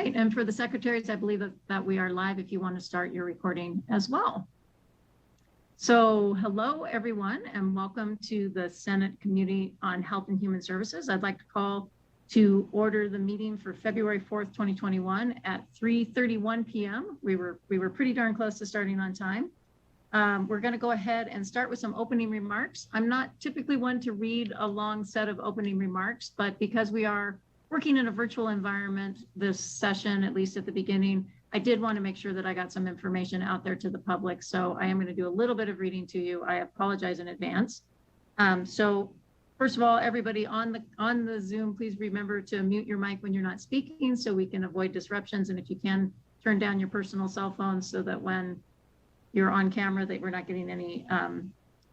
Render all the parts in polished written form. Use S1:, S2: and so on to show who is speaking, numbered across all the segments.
S1: right, and for the secretaries, I believe that we are live if you want to start your recording as well. So hello, everyone, and welcome to the Senate Committee on Health and Human Services. I'd like to call to order the meeting for February 4th, 2021 at 3:31 p.m. We were pretty darn close to starting on time. We're going to go ahead and start with some opening remarks. I'm not typically one to read a long set of opening remarks, but because we are working in a virtual environment this session, at least at the beginning, I did want to make sure that I got some information out there to the public. So I am going to do a little bit of reading to you. I apologize in advance. So first of all, everybody on the Zoom, please remember to mute your mic when you're not speaking so we can avoid disruptions. And if you can, turn down your personal cell phones so that when you're on camera that we're not getting any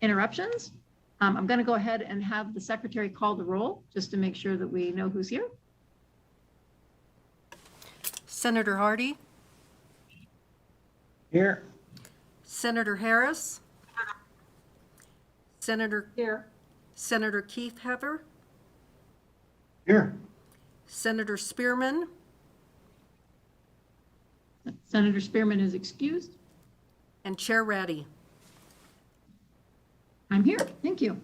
S1: interruptions. I'm going to go ahead and have the secretary call the roll just to make sure that we know who's here.
S2: Senator Hardy.
S3: Here.
S2: Senator Harris. Senator
S1: Here.
S2: Senator Keith Heather.
S3: Here.
S2: Senator Spearman.
S1: Senator Spearman is excused.
S2: And Chair Ratty.
S1: I'm here. Thank you.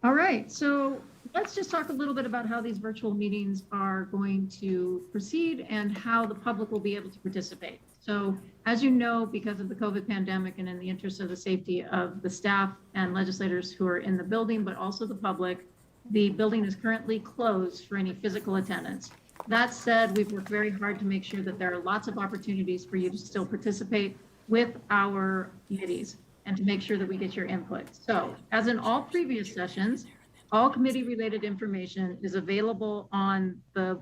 S1: All right. So let's just talk a little bit about how these virtual meetings are going to proceed and how the public will be able to participate. So as you know, because of the COVID pandemic and in the interest of the safety of the staff and legislators who are in the building, but also the public, the building is currently closed for any physical attendance. That said, we've worked very hard to make sure that there are lots of opportunities for you to still participate with our committees and to make sure that we get your input. So as in all previous sessions, all committee-related information is available on the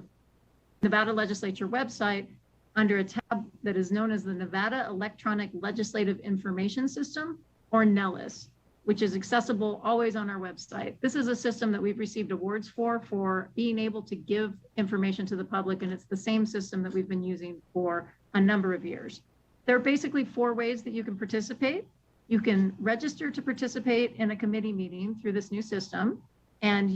S1: Nevada Legislature website under a tab that is known as the Nevada Electronic Legislative Information System, or NELIS, which is accessible always on our website. This is a system that we've received awards for being able to give information to the public, and it's the same system that we've been using for a number of years. There are basically 4 ways that you can participate. You can register to participate in a committee meeting through this new system, and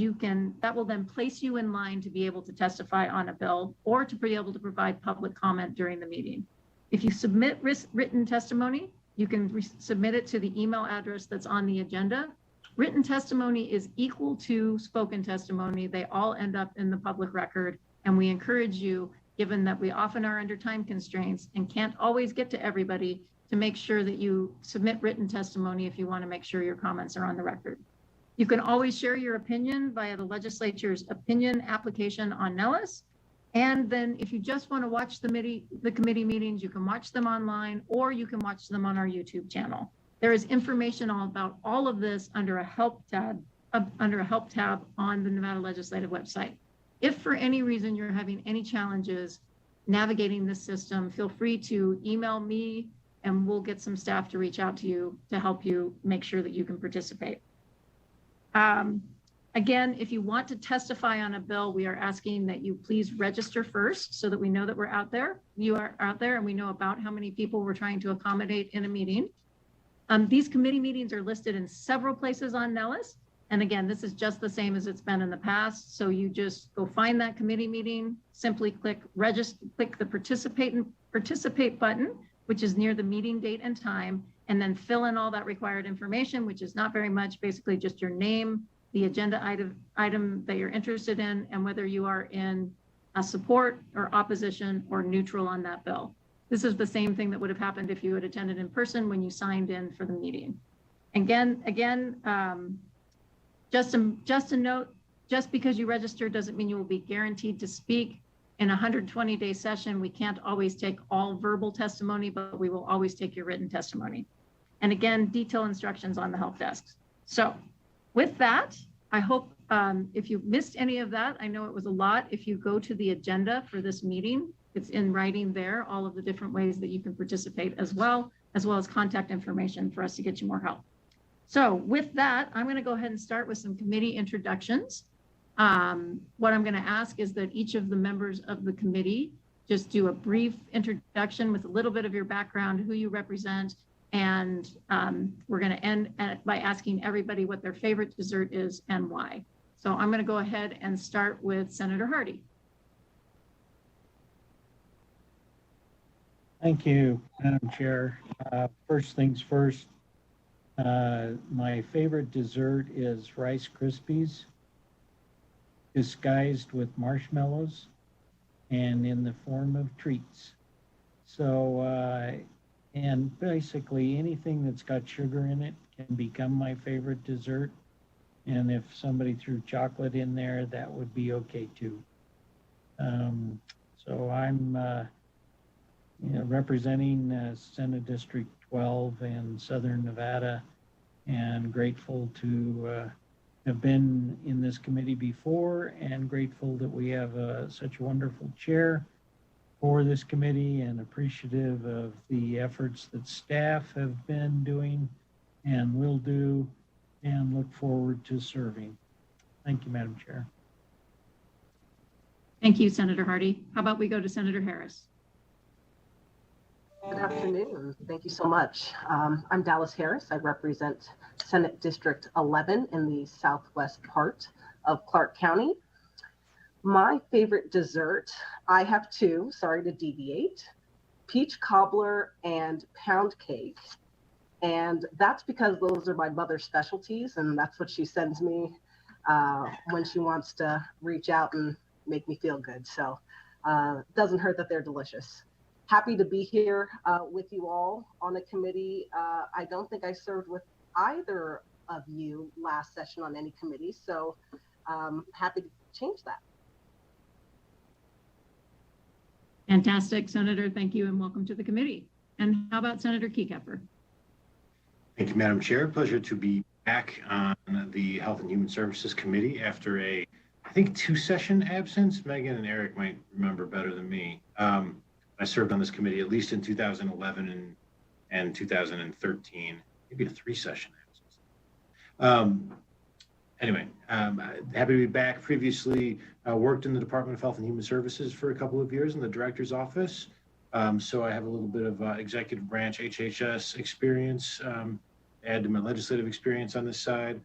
S1: that will then place you in line to be able to testify on a bill or to be able to provide public comment during the meeting. If you submit written testimony, you can submit it to the email address that's on the agenda. Written testimony is equal to spoken testimony. They all end up in the public record. And we encourage you, given that we often are under time constraints and can't always get to everybody, to make sure that you submit written testimony if you want to make sure your comments are on the record. You can always share your opinion via the legislature's opinion application on NELIS. And then if you just want to watch the committee meetings, you can watch them online or you can watch them on our YouTube channel. There is information all about all of this under a help tab on the Nevada Legislative website. If for any reason you're having any challenges navigating this system, feel free to email me and we'll get some staff to reach out to you to help you make sure that you can participate. Again, if you want to testify on a bill, we are asking that you please register first so that we know that we're out there. You are out there and we know about how many people we're trying to accommodate in a meeting. These committee meetings are listed in several places on NELIS. And again, this is just the same as it's been in the past. So you just go find that committee meeting, simply click the participate button, which is near the meeting date and time, and then fill in all that required information, which is not very much, basically just your name, the agenda item that you're interested in, and whether you are in support or opposition or neutral on that bill. This is the same thing that would have happened if you had attended in person when you signed in for the meeting. Again, just a note, just because you register doesn't mean you will be guaranteed to speak. In a 120-day session, we can't always take all verbal testimony, but we will always take your written testimony. And again, detailed instructions on the help desks. So with that, I hope if you missed any of that, I know it was a lot. If you go to the agenda for this meeting, it's in writing there, all of the different ways that you can participate as well as contact information for us to get you more help. So with that, I'm going to go ahead and start with some committee introductions. What I'm going to ask is that each of the members of the committee just do a brief introduction with a little bit of your background, who you represent, and we're going to end by asking everybody what their favorite dessert is and why. So I'm going to go ahead and start with Senator Hardy.
S3: Thank you, Madam Chair. First things first, my favorite dessert is Rice Krispies disguised with marshmallows and in the form of treats. So, and basically anything that's got sugar in it can become my favorite dessert. And if somebody threw chocolate in there, that would be okay too. So I'm representing Senate District 12 in Southern Nevada, and grateful to have been in this committee before, and grateful that we have such a wonderful chair for this committee, and appreciative of the efforts that staff have been doing and will do, and look forward to serving. Thank you, Madam Chair.
S1: Thank you, Senator Hardy. How about we go to Senator Harris?
S4: Good afternoon. Thank you so much. I'm Dallas Harris. I represent Senate District 11 in the southwest part of Clark County. My favorite dessert, I have two, sorry to deviate, peach cobbler and pound cake. And that's because those are my mother's specialties, and that's what she sends me when she wants to reach out and make me feel good. So it doesn't hurt that they're delicious. Happy to be here with you all on a committee. I don't think I served with either of you last session on any committee, so happy to change that.
S1: Fantastic, Senator. Thank you and welcome to the committee. And how about Senator Keycapper?
S5: Thank you, Madam Chair. Pleasure to be back on the Health and Human Services Committee after I think, 2-session absence. Megan and Eric might remember better than me. I served on this committee at least in 2011 and 2013, maybe a 3-session absence. Anyway, happy to be back. Previously worked in the Department of Health and Human Services for a couple of years in the director's office. So I have a little bit of executive branch HHS experience, add to my legislative experience on this side.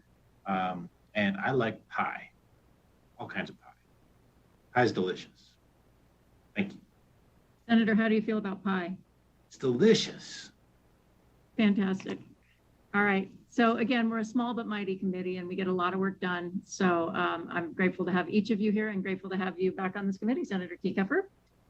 S5: And I like pie, all kinds of pie. Pie's delicious. Thank you.
S1: Senator, how do you feel about pie?
S5: It's delicious.
S1: Fantastic. All right. So again, we're a small but mighty committee and we get a lot of work done. So I'm grateful to have each of you here and grateful to have you back on this committee, Senator Keycapper.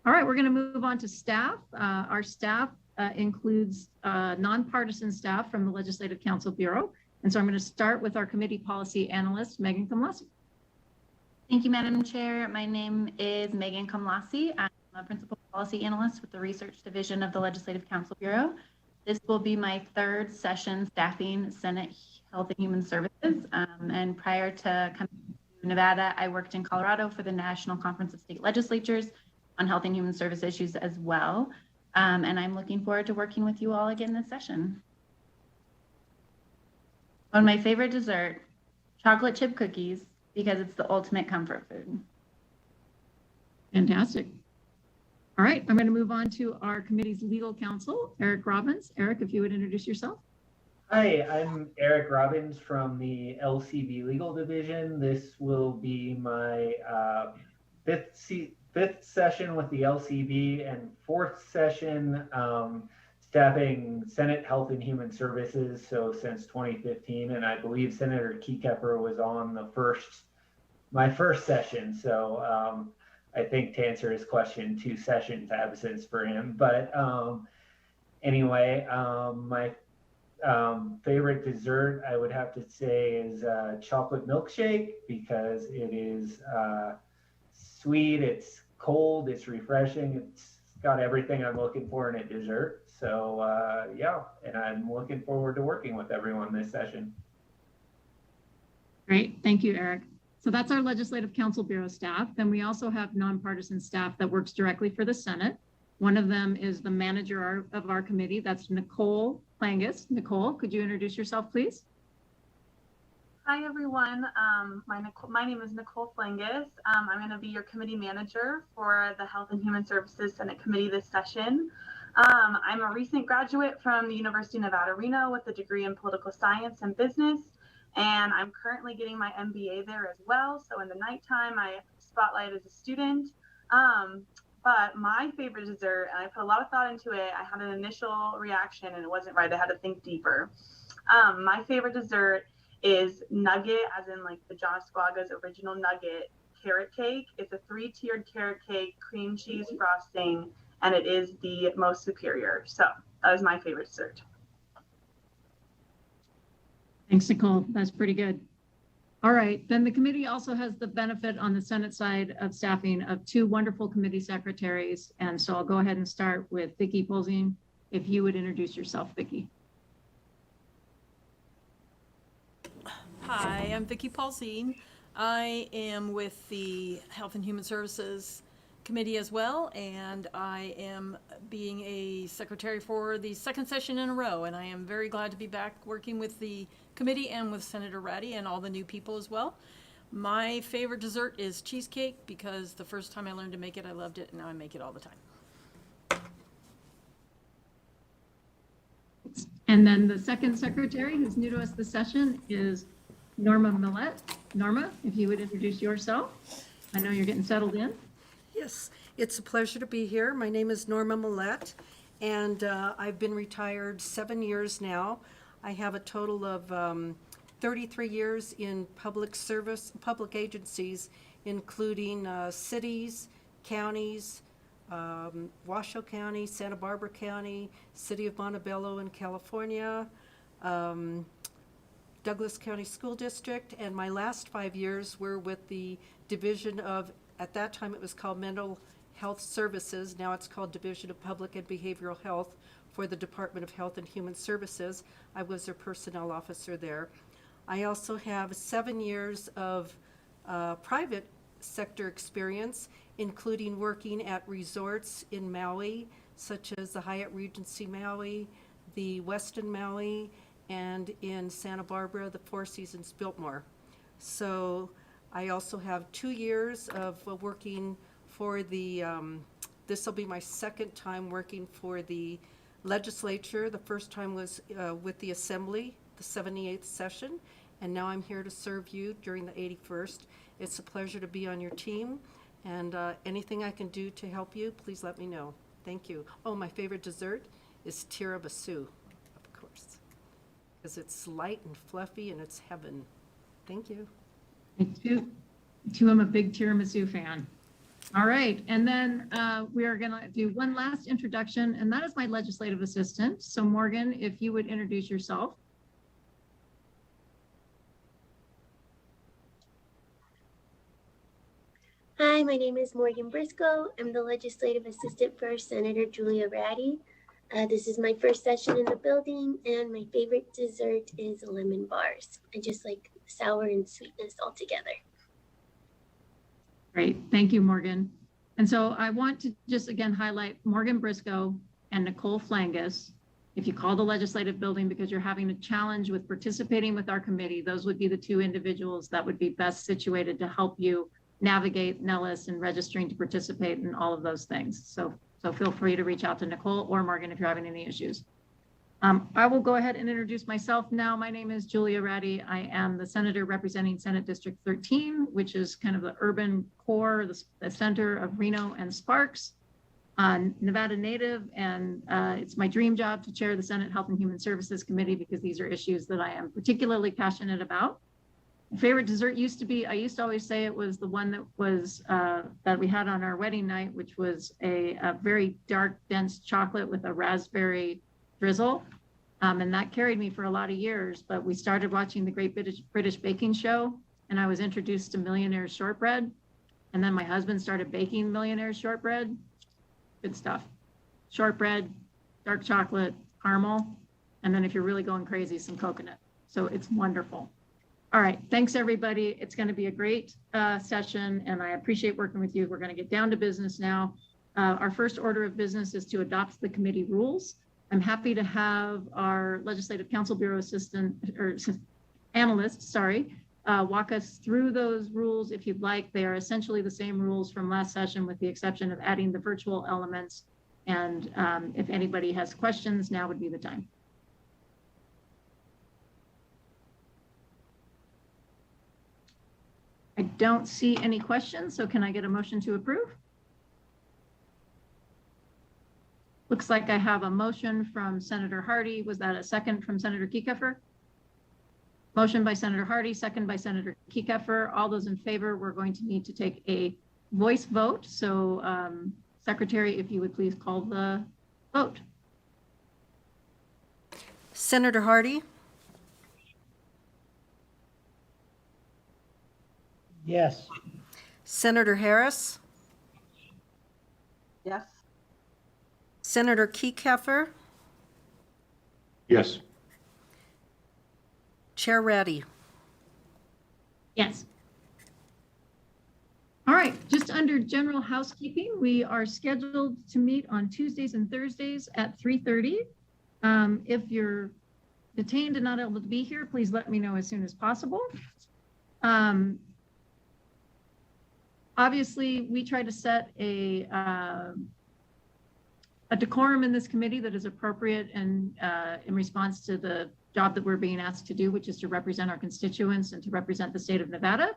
S1: All right, we're going to move on to staff. Our staff includes nonpartisan staff from the Legislative Council Bureau. And so I'm going to start with our committee policy analyst, Megan Kamlasi.
S6: Thank you, Madam Chair. My name is Megan Kamlasi. I'm a principal policy analyst with the Research Division of the Legislative Council Bureau. This will be my 3rd session staffing Senate Health and Human Services. And prior to coming to Nevada, I worked in Colorado for the National Conference of State Legislatures on health and human service issues as well. And I'm looking forward to working with you all again this session. On my favorite dessert, chocolate chip cookies, because it's the ultimate comfort food.
S1: Fantastic. All right, I'm going to move on to our committee's legal counsel, Eric Robbins. Eric, if you would introduce yourself.
S7: Hi, I'm Eric Robbins from the LCB Legal Division. This will be my fifth session with the LCB and 4th session staffing Senate Health and Human Services, so since 2015, and I believe Senator Keycapper was on my first session, so I think to answer his question, 2 sessions absence for him. But anyway, my favorite dessert I would have to say is chocolate milkshake, because it is sweet, it's cold, it's refreshing, it's got everything I'm looking for in a dessert. So yeah, and I'm looking forward to working with everyone this session.
S1: Great, thank you, Eric. So that's our Legislative Council Bureau staff. Then we also have nonpartisan staff that works directly for the Senate. One of them is the manager of our committee. That's Nicole Plangus. Nicole, could you introduce yourself, please?
S8: Hi, everyone. My name is Nicole Plangus. I'm going to be your committee manager for the Health and Human Services Senate Committee this session. I'm a recent graduate from the University of Nevada, Reno with a degree in political science and business. And I'm currently getting my MBA there as well. So in the nighttime, I spotlight as a student. But my favorite dessert, and I put a lot of thought into it, I had an initial reaction and it wasn't right. I had to think deeper. My favorite dessert is nugget, as in like the John Squaga's original nugget carrot cake. It's a 3-tiered carrot cake, cream cheese frosting, and it is the most superior. So that is my favorite dessert.
S1: Thanks, Nicole. That's pretty good. All right, then the committee also has the benefit on the Senate side of staffing of 2 wonderful committee secretaries. And so I'll go ahead and start with Vicki Polzin. If you would introduce yourself, Vicki.
S9: Hi, I'm Vicki Paulzine. I am with the Health and Human Services Committee as well, and I am being a secretary for the 2nd session in a row, and I am very glad to be back working with the committee and with Senator Ratty and all the new people as well. My favorite dessert is cheesecake because the first time I learned to make it, I loved it, and now I make it all the time.
S1: And then the second secretary who's new to us this session is Norma Millette. Norma, if you would introduce yourself. I know you're getting settled in.
S2: Yes, it's a pleasure to be here. My name is Norma Millette, and I've been retired 7 years now. I have a total of 33 years in public service, public agencies, including cities, counties, Washoe County, Santa Barbara County, City of Montebello in California, Douglas County School District, and my last 5 years were with the Division of, at that time it was called Mental Health Services, now it's called Division of Public and Behavioral Health for the Department of Health and Human Services. I was their personnel officer there. I also have 7 years of private sector experience, including working at resorts in Maui, such as the Hyatt Regency Maui, the Westin Maui, and in Santa Barbara, the Four Seasons Biltmore. So I also have 2 years of working for the, this will be my 2nd time working for the legislature. The first time was with the Assembly, the 78th session, and now I'm here to serve you during the 81st. It's a pleasure to be on your team, and anything I can do to help you, please let me know. Thank you. Oh, my favorite dessert is tiramisu, of course, because it's light and fluffy and it's heaven. Thank you.
S1: Me too, I'm a big tiramisu fan. All right, and then we are gonna do one last introduction, and that is my legislative assistant. So Morgan, if you would introduce yourself.
S10: Hi, my name is Morgan Briscoe. I'm the legislative assistant for Senator Julia Ratty. This is my first session in the building, and my favorite dessert is lemon bars. I just like sour and sweetness all together.
S1: Great, thank you, Morgan. And so I want to just again highlight Morgan Briscoe and Nicole Flangus. If you call the legislative building because you're having a challenge with participating with our committee, those would be the 2 individuals that would be best situated to help you navigate Nellis and registering to participate in all of those things. So feel free to reach out to Nicole or Morgan if you're having any issues. I will go ahead and introduce myself now. My name is Julia Ratty. I am the senator representing Senate District 13, which is kind of the urban core, the center of Reno and Sparks. Nevada native, and it's my dream job to chair the Senate Health and Human Services Committee because these are issues that I am particularly passionate about. My favorite dessert used to be, I used to always say it was the one that was that we had on our wedding night, which was a very dark, dense chocolate with a raspberry drizzle. And that carried me for a lot of years, but we started watching the Great British Baking Show, and I was introduced to Millionaire's shortbread. And then my husband started baking Millionaire's shortbread. Good stuff. Shortbread, dark chocolate, caramel, and then if you're really going crazy, some coconut. So it's wonderful. All right, thanks everybody. It's going to be a great session, and I appreciate working with you. We're going to get down to business now. Our first order of business is to adopt the committee rules. I'm happy to have our Legislative Council Bureau assistant or analyst, walk us through those rules if you'd like. They are essentially the same rules from last session with the exception of adding the virtual elements. And if anybody has questions, now would be the time. I don't see any questions, so can I get a motion to approve? Looks like I have a motion from Senator Hardy. Was that a second from Senator Kieckeffer? Motion by Senator Hardy, second by Senator Kieckeffer. All those in favor, we're going to need to take a voice vote. So Secretary, if you would please call the vote.
S2: Senator Hardy,
S3: Yes.
S2: Senator Harris,
S4: Yes.
S2: Senator Kieckeffer,
S5: Yes.
S2: Chair Ratty.
S1: Yes. All right, just under general housekeeping, we are scheduled to meet on Tuesdays and Thursdays at 3:30. If you're detained and not able to be here, please let me know as soon as possible. Obviously, we try to set a decorum in this committee that is appropriate and in response to the job that we're being asked to do, which is to represent our constituents and to represent the state of Nevada.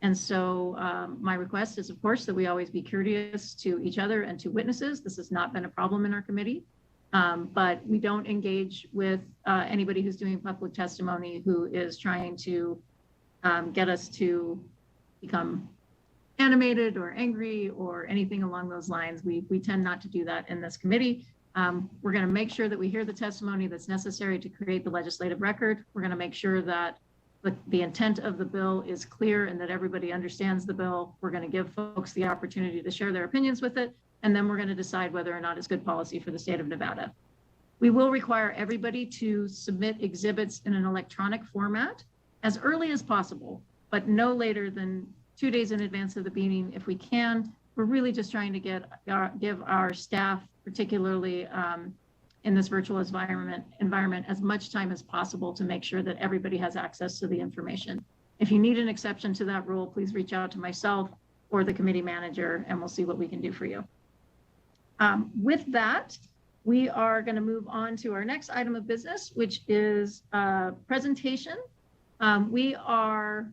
S1: And so my request is, of course, that we always be courteous to each other and to witnesses. This has not been a problem in our committee, but we don't engage with anybody who's doing public testimony who is trying to get us to become animated or angry or anything along those lines. We tend not to do that in this committee. We're going to make sure that we hear the testimony that's necessary to create the legislative record. We're going to make sure that the intent of the bill is clear and that everybody understands the bill. We're going to give folks the opportunity to share their opinions with it, and then we're going to decide whether or not it's good policy for the state of Nevada. We will require everybody to submit exhibits in an electronic format as early as possible, but no later than 2 days in advance of the meeting if we can. We're really just trying to give our staff, particularly in this virtual environment, as much time as possible to make sure that everybody has access to the information. If you need an exception to that rule, please reach out to myself or the committee manager, and we'll see what we can do for you. With that, we are going to move on to our next item of business, which is presentation. We are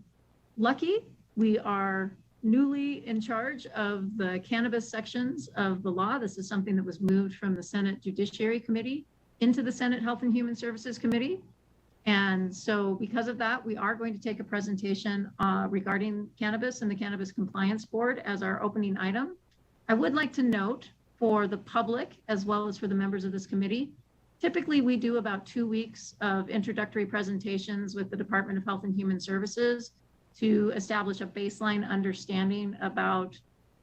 S1: lucky. We are newly in charge of the cannabis sections of the law. This is something that was moved from the Senate Judiciary Committee into the Senate Health and Human Services Committee. And so because of that, we are going to take a presentation regarding cannabis and the Cannabis Compliance Board as our opening item. I would like to note for the public, as well as for the members of this committee, typically we do about 2 weeks of introductory presentations with the Department of Health and Human Services to establish a baseline understanding about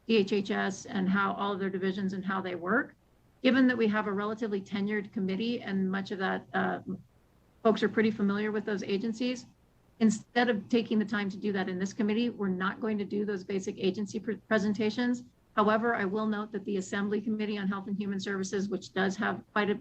S1: DHHS and how all of their divisions and how they work. Given that we have a relatively tenured committee and much of that folks are pretty familiar with those agencies, instead of taking the time to do that in this committee, we're not going to do those basic agency presentations. However, I will note that the Assembly Committee on Health and Human Services, which does have quite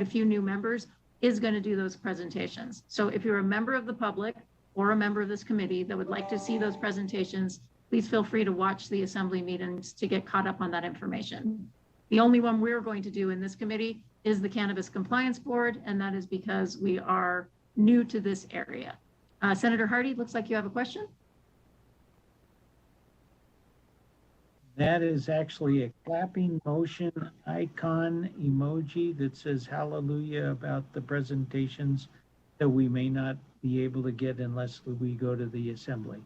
S1: a few new members, is going to do those presentations. So if you're a member of the public or a member of this committee that would like to see those presentations, please feel free to watch the Assembly meetings to get caught up on that information. The only one we're going to do in this committee is the Cannabis Compliance Board, and that is because we are new to this area. Senator Hardy, looks like you have a question.
S3: That is actually a clapping motion icon emoji that says hallelujah about the presentations that we may not be able to get unless we go to the Assembly.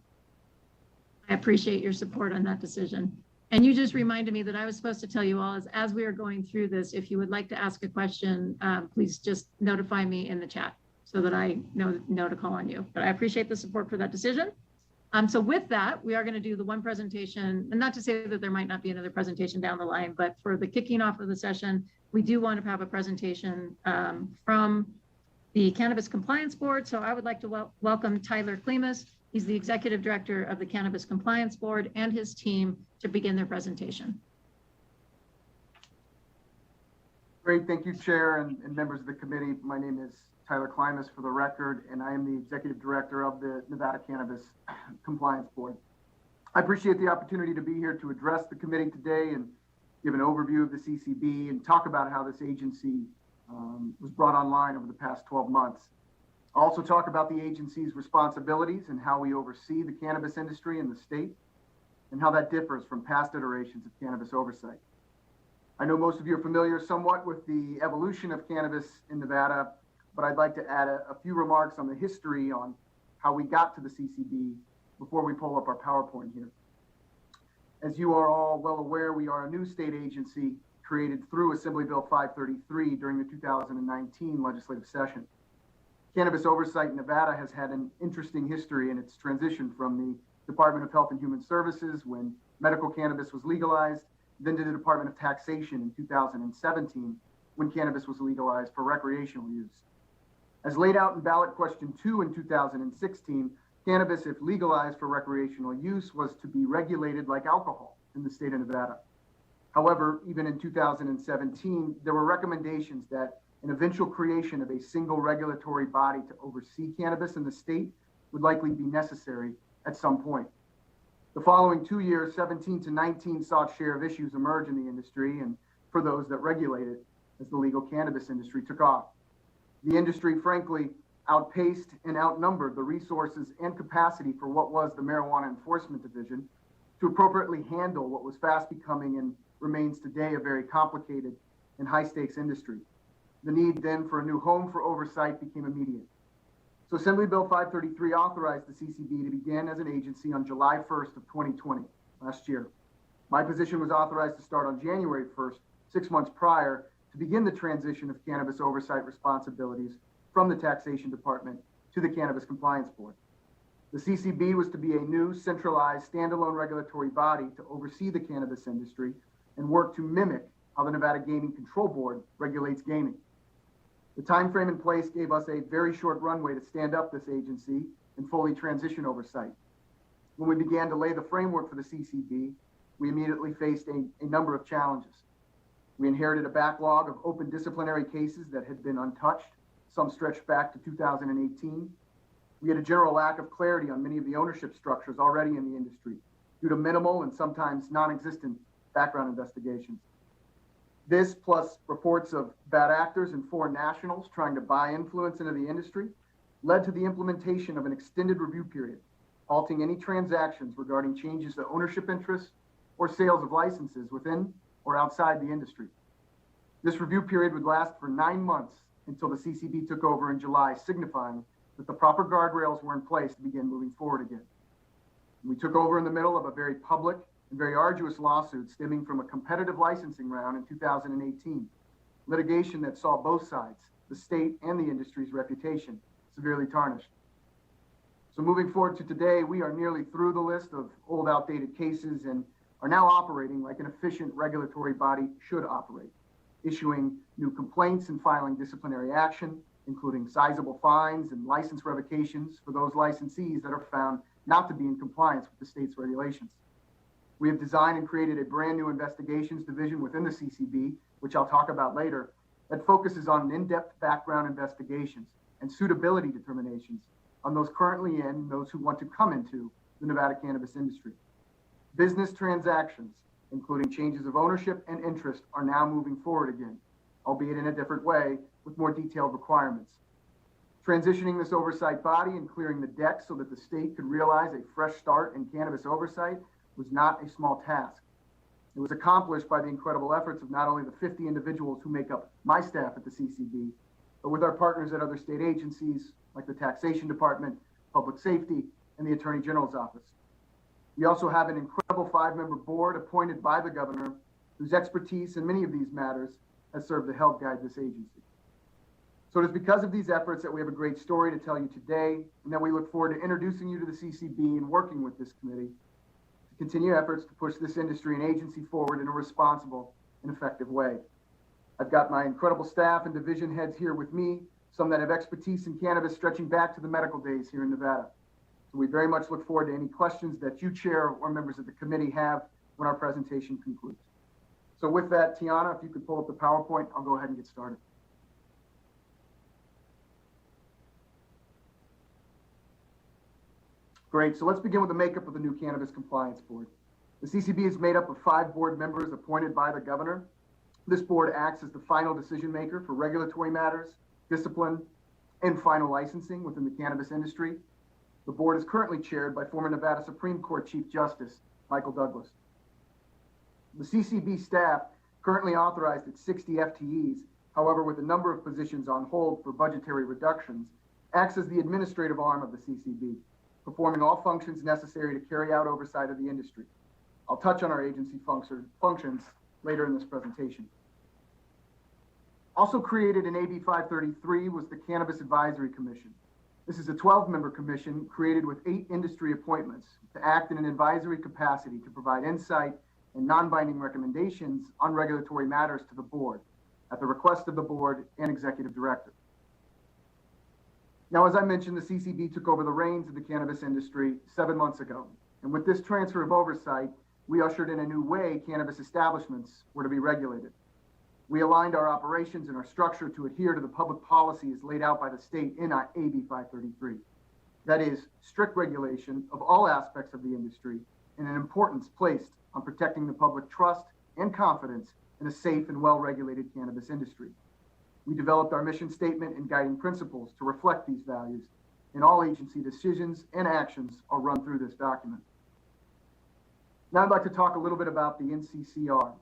S1: I appreciate your support on that decision. And you just reminded me that I was supposed to tell you all as we are going through this, if you would like to ask a question, please just notify me in the chat so that I know to call on you. But I appreciate the support for that decision. So with that, we are going to do the one presentation, and not to say that there might not be another presentation down the line, but for the kicking off of the session, we do want to have a presentation from the Cannabis Compliance Board. So I would like to welcome Tyler Klimas. He's the Executive Director of the Cannabis Compliance Board, and his team to begin their presentation.
S11: Great, thank you, Chair and members of the committee. My name is Tyler Klimas, for the record, and I am the Executive Director of the Nevada Cannabis Compliance Board. I appreciate the opportunity to be here to address the committee today and give an overview of the CCB and talk about how this agency was brought online over the past 12 months. I'll also talk about the agency's responsibilities and how we oversee the cannabis industry in the state and how that differs from past iterations of cannabis oversight. I know most of you are familiar somewhat with the evolution of cannabis in Nevada, but I'd like to add a few remarks on the history on how we got to the CCB before we pull up our PowerPoint here. As you are all well aware, we are a new state agency created through Assembly Bill 533 during the 2019 legislative session. Cannabis oversight in Nevada has had an interesting history in its transition from the Department of Health and Human Services when medical cannabis was legalized, then to the Department of Taxation in 2017 when cannabis was legalized for recreational use. As laid out in ballot question 2 in 2016, cannabis, if legalized for recreational use, was to be regulated like alcohol in the state of Nevada. However, even in 2017, there were recommendations that an eventual creation of a single regulatory body to oversee cannabis in the state would likely be necessary at some point. The following 2 years, 17 to 19, saw its share of issues emerge in the industry and for those that regulate it as the legal cannabis industry took off. The industry, frankly, outpaced and outnumbered the resources and capacity for what was the Marijuana Enforcement Division to appropriately handle what was fast becoming and remains today a very complicated and high-stakes industry. The need then for a new home for oversight became immediate. So Assembly Bill 533 authorized the CCB to begin as an agency on July 1st of 2020, last year. My position was authorized to start on January 1st, 6 months prior, to begin the transition of cannabis oversight responsibilities from the Taxation Department to the Cannabis Compliance Board. The CCB was to be a new centralized standalone regulatory body to oversee the cannabis industry and work to mimic how the Nevada Gaming Control Board regulates gaming. The time frame in place gave us a very short runway to stand up this agency and fully transition oversight. When we began to lay the framework for the CCB, we immediately faced a number of challenges. We inherited a backlog of open disciplinary cases that had been untouched, some stretched back to 2018. We had a general lack of clarity on many of the ownership structures already in the industry due to minimal and sometimes non-existent background investigations. This, plus reports of bad actors and foreign nationals trying to buy influence into the industry, led to the implementation of an extended review period, halting any transactions regarding changes to ownership interests or sales of licenses within or outside the industry. This review period would last for 9 months until the CCB took over in July, signifying that the proper guardrails were in place to begin moving forward again. We took over in the middle of a very public and very arduous lawsuit stemming from a competitive licensing round in 2018, litigation that saw both sides, the state and the industry's reputation, severely tarnished. So moving forward to today, we are nearly through the list of old, outdated cases and are now operating like an efficient regulatory body should operate, issuing new complaints and filing disciplinary action, including sizable fines and license revocations for those licensees that are found not to be in compliance with the state's regulations. We have designed and created a brand new investigations division within the CCB, which I'll talk about later, that focuses on in-depth background investigations and suitability determinations on those currently in and those who want to come into the Nevada cannabis industry. Business transactions, including changes of ownership and interest, are now moving forward again, albeit in a different way with more detailed requirements. Transitioning this oversight body and clearing the deck so that the state could realize a fresh start in cannabis oversight was not a small task. It was accomplished by the incredible efforts of not only the 50 individuals who make up my staff at the CCB, but with our partners at other state agencies like the Taxation Department, Public Safety, and the Attorney General's Office. We also have an incredible 5-member board appointed by the governor whose expertise in many of these matters has served to help guide this agency. So it is because of these efforts that we have a great story to tell you today, and that we look forward to introducing you to the CCB and working with this committee to continue efforts to push this industry and agency forward in a responsible and effective way. I've got my incredible staff and division heads here with me, some that have expertise in cannabis stretching back to the medical days here in Nevada. So we very much look forward to any questions that you, Chair, or members of the committee have when our presentation concludes. So with that, Tiana, if you could pull up the PowerPoint, I'll go ahead and get started. Great, so let's begin with the makeup of the new Cannabis Compliance Board. The CCB is made up of 5 board members appointed by the governor. This board acts as the final decision maker for regulatory matters, discipline, and final licensing within the cannabis industry. The board is currently chaired by former Nevada Supreme Court Chief Justice Michael Douglas. The CCB staff currently authorized at 60 FTEs, however, with a number of positions on hold for budgetary reductions, acts as the administrative arm of the CCB, performing all functions necessary to carry out oversight of the industry. I'll touch on our agency functions later in this presentation. Also created in AB 533 was the Cannabis Advisory Commission. This is a 12-member commission created with 8 industry appointments to act in an advisory capacity to provide insight and non-binding recommendations on regulatory matters to the board at the request of the board and executive director. Now, as I mentioned, the CCB took over the reins of the cannabis industry 7 months ago. And with this transfer of oversight, we ushered in a new way cannabis establishments were to be regulated. We aligned our operations and our structure to adhere to the public policies laid out by the state in AB 533. That is, strict regulation of all aspects of the industry and an importance placed on protecting the public trust and confidence in a safe and well-regulated cannabis industry. We developed our mission statement and guiding principles to reflect these values, and all agency decisions and actions are run through this document. Now I'd like to talk a little bit about the NCCR.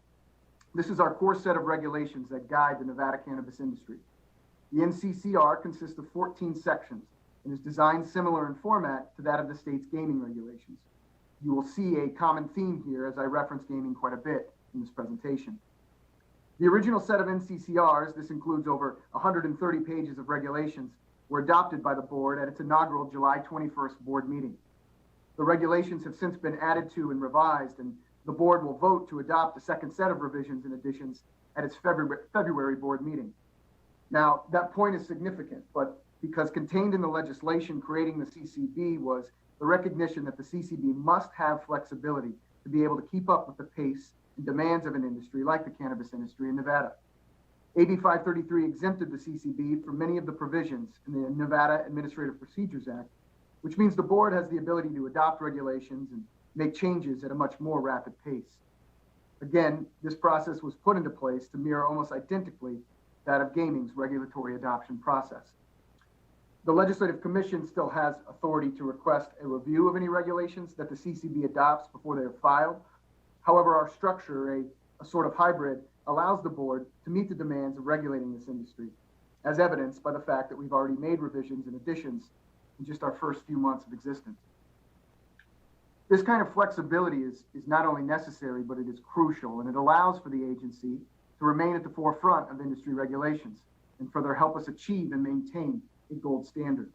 S11: This is our core set of regulations that guide the Nevada cannabis industry. The NCCR consists of 14 sections and is designed similar in format to that of the state's gaming regulations. You will see a common theme here as I reference gaming quite a bit in this presentation. The original set of NCCRs, this includes over 130 pages of regulations, were adopted by the board at its inaugural July 21st board meeting. The regulations have since been added to and revised, and the board will vote to adopt a second set of revisions and additions at its February board meeting. Now, that point is significant, but because contained in the legislation creating the CCB was the recognition that the CCB must have flexibility to be able to keep up with the pace and demands of an industry like the cannabis industry in Nevada. AB 533 exempted the CCB from many of the provisions in the Nevada Administrative Procedures Act, which means the board has the ability to adopt regulations and make changes at a much more rapid pace. Again, this process was put into place to mirror almost identically that of gaming's regulatory adoption process. The Legislative Commission still has authority to request a review of any regulations that the CCB adopts before they are filed. However, our structure, a sort of hybrid, allows the board to meet the demands of regulating this industry, as evidenced by the fact that we've already made revisions and additions in just our first few months of existence. This kind of flexibility is not only necessary, but it is crucial, and it allows for the agency to remain at the forefront of industry regulations and further help us achieve and maintain a gold standard.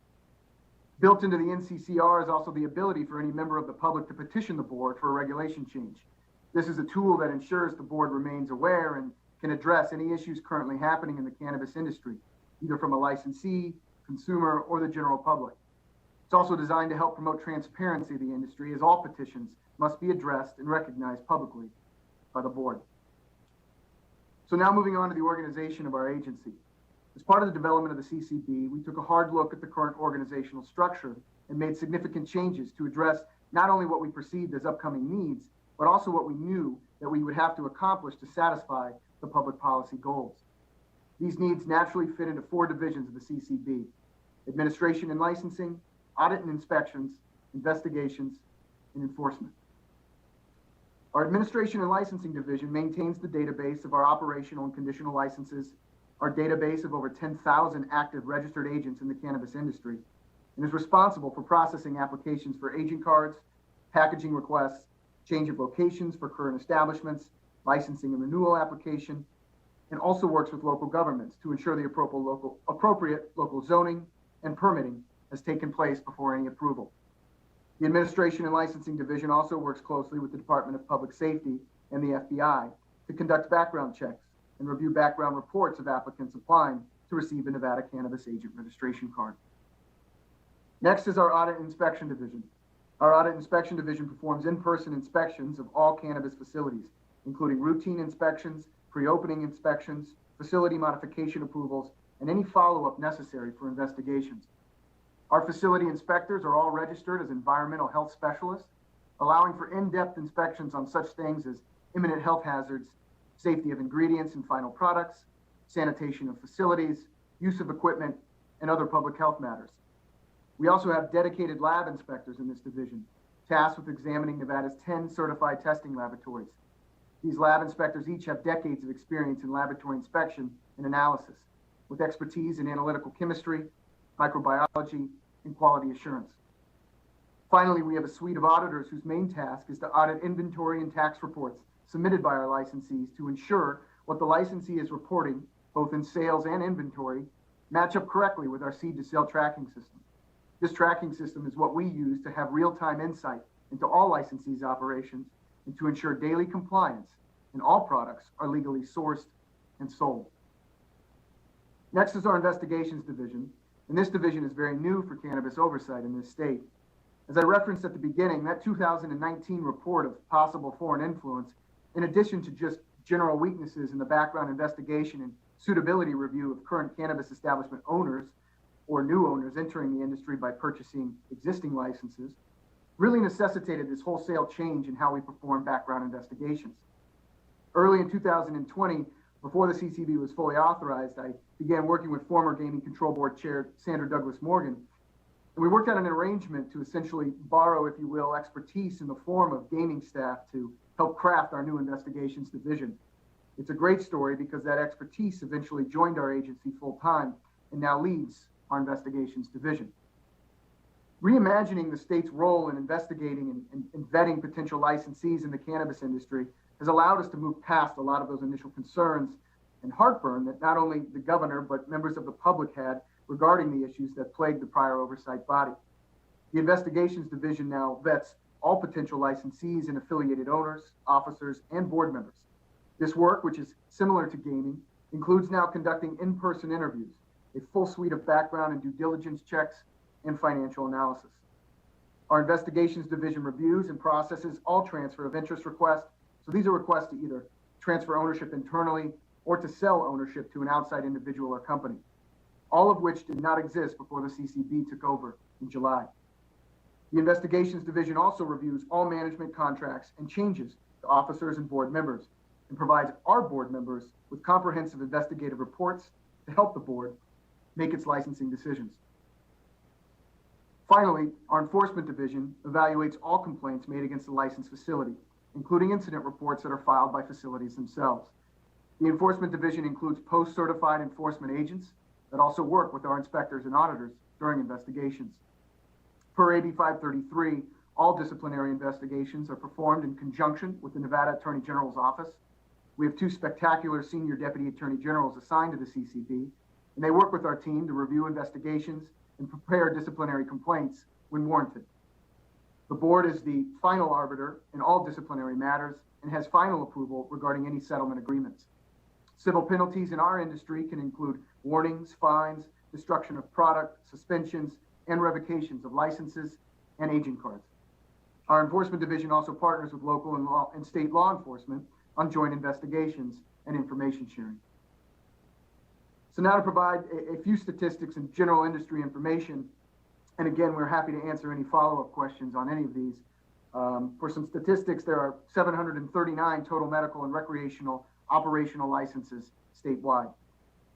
S11: Built into the NCCR is also the ability for any member of the public to petition the board for a regulation change. This is a tool that ensures the board remains aware and can address any issues currently happening in the cannabis industry, either from a licensee, consumer, or the general public. It's also designed to help promote transparency of the industry, as all petitions must be addressed and recognized publicly by the board. So now moving on to the organization of our agency. As part of the development of the CCB, we took a hard look at the current organizational structure and made significant changes to address not only what we perceived as upcoming needs, but also what we knew that we would have to accomplish to satisfy the public policy goals. These needs naturally fit into 4 divisions of the CCB: administration and licensing, audit and inspections, investigations, and enforcement. Our administration and licensing division maintains the database of our operational and conditional licenses, our database of over 10,000 active registered agents in the cannabis industry, and is responsible for processing applications for agent cards, packaging requests, change of locations for current establishments, licensing and renewal application, and also works with local governments to ensure the appropriate local zoning and permitting has taken place before any approval. The Administration and Licensing Division also works closely with the Department of Public Safety and the FBI to conduct background checks and review background reports of applicants applying to receive a Nevada Cannabis Agent Registration Card. Next is our Audit and Inspection Division. Our Audit and Inspection Division performs in-person inspections of all cannabis facilities, including routine inspections, pre-opening inspections, facility modification approvals, and any follow-up necessary for investigations. Our facility inspectors are all registered as environmental health specialists, allowing for in-depth inspections on such things as imminent health hazards, safety of ingredients and final products, sanitation of facilities, use of equipment, and other public health matters. We also have dedicated lab inspectors in this division, tasked with examining Nevada's 10 certified testing laboratories. These lab inspectors each have decades of experience in laboratory inspection and analysis, with expertise in analytical chemistry, microbiology, and quality assurance. Finally, we have a suite of auditors whose main task is to audit inventory and tax reports submitted by our licensees to ensure what the licensee is reporting, both in sales and inventory, match up correctly with our seed to sale tracking system. This tracking system is what we use to have real-time insight into all licensees' operations and to ensure daily compliance and all products are legally sourced and sold. Next is our investigations division, and this division is very new for cannabis oversight in this state. As I referenced at the beginning, that 2019 report of possible foreign influence, in addition to just general weaknesses in the background investigation and suitability review of current cannabis establishment owners or new owners entering the industry by purchasing existing licenses, really necessitated this wholesale change in how we perform background investigations. Early in 2020, before the CCB was fully authorized, I began working with former Gaming Control Board Chair Sandra Douglas Morgan. And we worked out an arrangement to essentially borrow, if you will, expertise in the form of gaming staff to help craft our new investigations division. It's a great story because that expertise eventually joined our agency full time and now leads our investigations division. Reimagining the state's role in investigating and vetting potential licensees in the cannabis industry has allowed us to move past a lot of those initial concerns and heartburn that not only the governor but members of the public had regarding the issues that plagued the prior oversight body. The investigations division now vets all potential licensees and affiliated owners, officers, and board members. This work, which is similar to gaming, includes now conducting in-person interviews, a full suite of background and due diligence checks, and financial analysis. Our investigations division reviews and processes all transfer of interest requests. So these are requests to either transfer ownership internally or to sell ownership to an outside individual or company, all of which did not exist before the CCB took over in July. The investigations division also reviews all management contracts and changes to officers and board members and provides our board members with comprehensive investigative reports to help the board make its licensing decisions. Finally, our enforcement division evaluates all complaints made against the licensed facility, including incident reports that are filed by facilities themselves. The enforcement division includes post-certified enforcement agents that also work with our inspectors and auditors during investigations. Per AB 533, all disciplinary investigations are performed in conjunction with the Nevada Attorney General's office. We have two spectacular senior deputy attorney generals assigned to the CCB, and they work with our team to review investigations and prepare disciplinary complaints when warranted. The board is the final arbiter in all disciplinary matters and has final approval regarding any settlement agreements. Civil penalties in our industry can include warnings, fines, destruction of product, suspensions, and revocations of licenses and agent cards. Our enforcement division also partners with local and state law enforcement on joint investigations and information sharing. So now to provide a few statistics and general industry information, and again, we're happy to answer any follow-up questions on any of these. For some statistics, there are 739 total medical and recreational operational licenses statewide.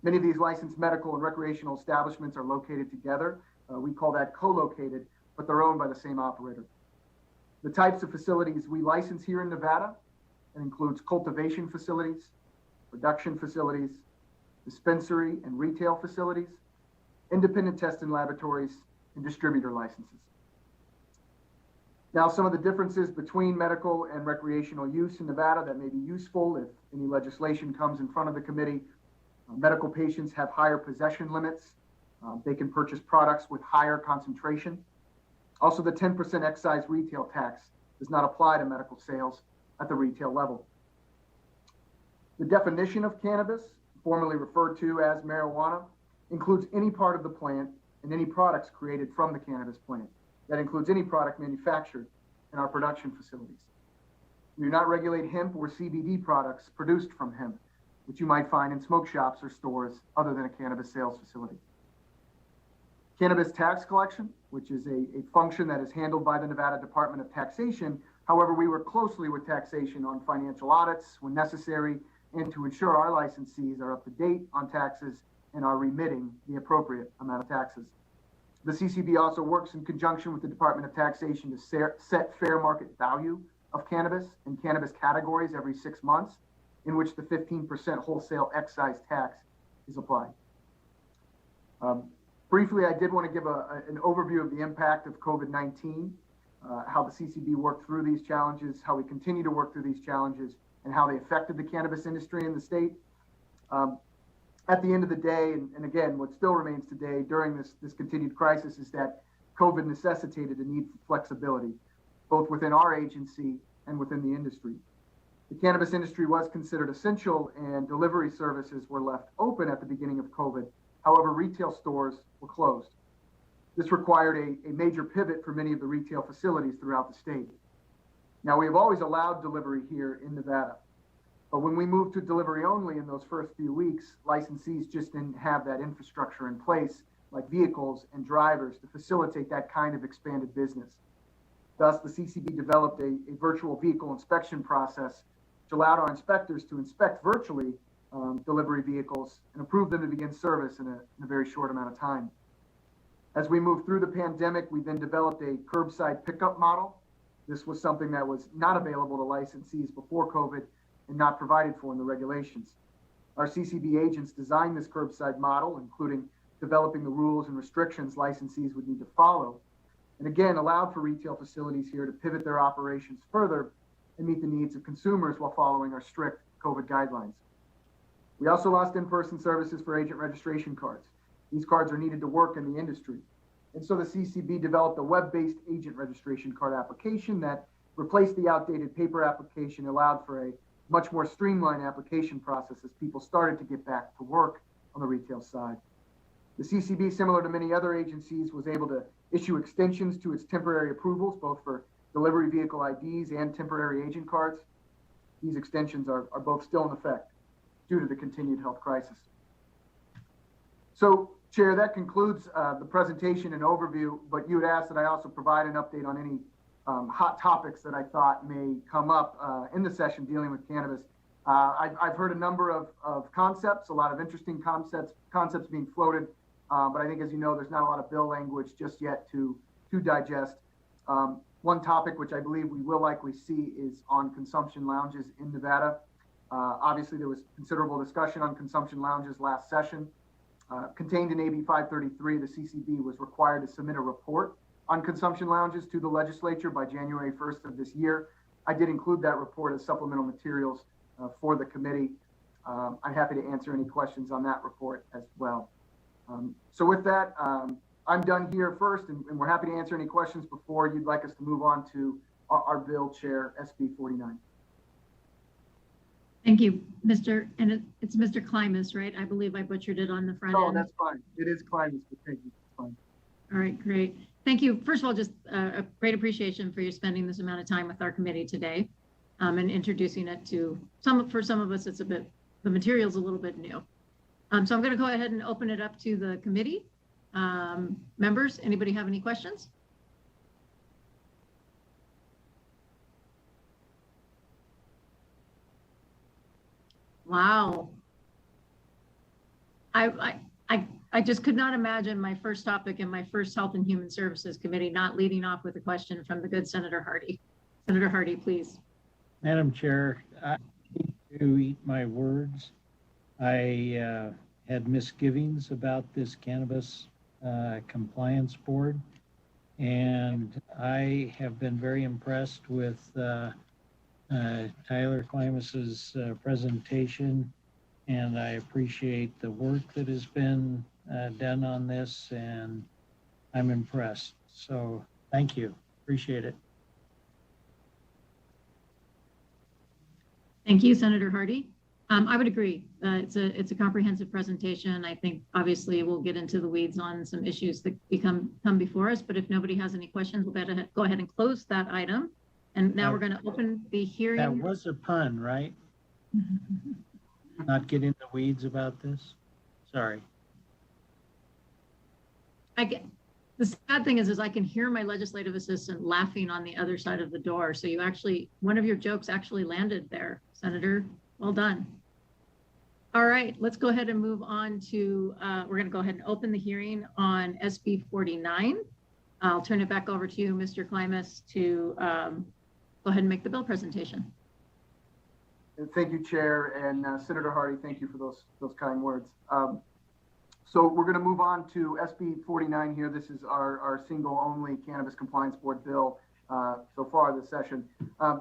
S11: Many of these licensed medical and recreational establishments are located together. We call that co-located, but they're owned by the same operator. The types of facilities we license here in Nevada, it includes cultivation facilities, production facilities, dispensary and retail facilities, independent testing laboratories, and distributor licenses. Now, some of the differences between medical and recreational use in Nevada that may be useful if any legislation comes in front of the committee. Medical patients have higher possession limits. They can purchase products with higher concentration. Also, the 10% excise retail tax does not apply to medical sales at the retail level. The definition of cannabis, formerly referred to as marijuana, includes any part of the plant and any products created from the cannabis plant. That includes any product manufactured in our production facilities. We do not regulate hemp or CBD products produced from hemp, which you might find in smoke shops or stores other than a cannabis sales facility. Cannabis tax collection, which is a function that is handled by the Nevada Department of Taxation. However, we work closely with taxation on financial audits when necessary and to ensure our licensees are up to date on taxes and are remitting the appropriate amount of taxes. The CCB also works in conjunction with the Department of Taxation to set fair market value of cannabis and cannabis categories every 6 months, in which the 15% wholesale excise tax is applied. Briefly, I did want to give an overview of the impact of COVID-19, how the CCB worked through these challenges, how we continue to work through these challenges, and how they affected the cannabis industry in the state. At the end of the day, and again, what still remains today during this continued crisis is that COVID necessitated a need for flexibility, both within our agency and within the industry. The cannabis industry was considered essential and delivery services were left open at the beginning of COVID. However, retail stores were closed. This required a major pivot for many of the retail facilities throughout the state. Now, we have always allowed delivery here in Nevada, but when we moved to delivery only in those first few weeks, licensees just didn't have that infrastructure in place, like vehicles and drivers, to facilitate that kind of expanded business. Thus, the CCB developed a virtual vehicle inspection process, which allowed our inspectors to inspect virtually delivery vehicles and approve them to begin service in a very short amount of time. As we moved through the pandemic, we then developed a curbside pickup model. This was something that was not available to licensees before COVID and not provided for in the regulations. Our CCB agents designed this curbside model, including developing the rules and restrictions licensees would need to follow, and again allowed for retail facilities here to pivot their operations further and meet the needs of consumers while following our strict COVID guidelines. We also lost in-person services for agent registration cards. These cards are needed to work in the industry. And so the CCB developed a web-based agent registration card application that replaced the outdated paper application and allowed for a much more streamlined application process as people started to get back to work on the retail side. The CCB, similar to many other agencies, was able to issue extensions to its temporary approvals, both for delivery vehicle IDs and temporary agent cards. These extensions are both still in effect due to the continued health crisis. So, Chair, that concludes the presentation and overview, but you had asked that I also provide an update on any hot topics that I thought may come up in the session dealing with cannabis. I've heard a number of concepts, a lot of interesting concepts being floated, but I think, as you know, there's not a lot of bill language just yet to digest. One topic which I believe we will likely see is on consumption lounges in Nevada. Obviously, there was considerable discussion on consumption lounges last session. Contained in AB 533, the CCB was required to submit a report on consumption lounges to the legislature by January 1st of this year. I did include that report as supplemental materials for the committee. I'm happy to answer any questions on that report as well. So with that, I'm done here first, and we're happy to answer any questions before you'd like us to move on to our bill, Chair, SB 49.
S1: Thank you, and it's Mr. Klimas, right? I believe I butchered it on the front end.
S11: Oh, that's fine. It is Klimas, but thank you. It's fine.
S1: All right, great. Thank you. First of all, just a great appreciation for you spending this amount of time with our committee today and introducing it to for some of us, the material's a little bit new. So I'm going to go ahead and open it up to the committee. Members, anybody have any questions? Wow. I just could not imagine my first topic in my first Health and Human Services Committee not leading off with a question from the good Senator Hardy. Senator Hardy, please.
S3: Madam Chair, I need to eat my words. I had misgivings about this Cannabis Compliance Board, and I have been very impressed with Tyler Klimas's presentation, and I appreciate the work that has been done on this, and I'm impressed. So thank you. Appreciate it.
S1: Thank you, Senator Hardy. I would agree. It's a comprehensive presentation. I think obviously we'll get into the weeds on some issues that come before us, but if nobody has any questions, we'll go ahead and close that item. And now we're going to open the hearing.
S3: That was a pun, right? Not get into weeds about this? Sorry.
S1: The sad thing is I can hear my legislative assistant laughing on the other side of the door. So one of your jokes actually landed there, Senator. Well done. All right, let's go ahead and move on to, we're going to go ahead and open the hearing on SB 49. I'll turn it back over to you, Mr. Klimas, to go ahead and make the bill presentation.
S11: Thank you, Chair, and Senator Hardy, thank you for those kind words. So we're going to move on to SB 49 here. This is our single-only Cannabis Compliance Board bill so far this session.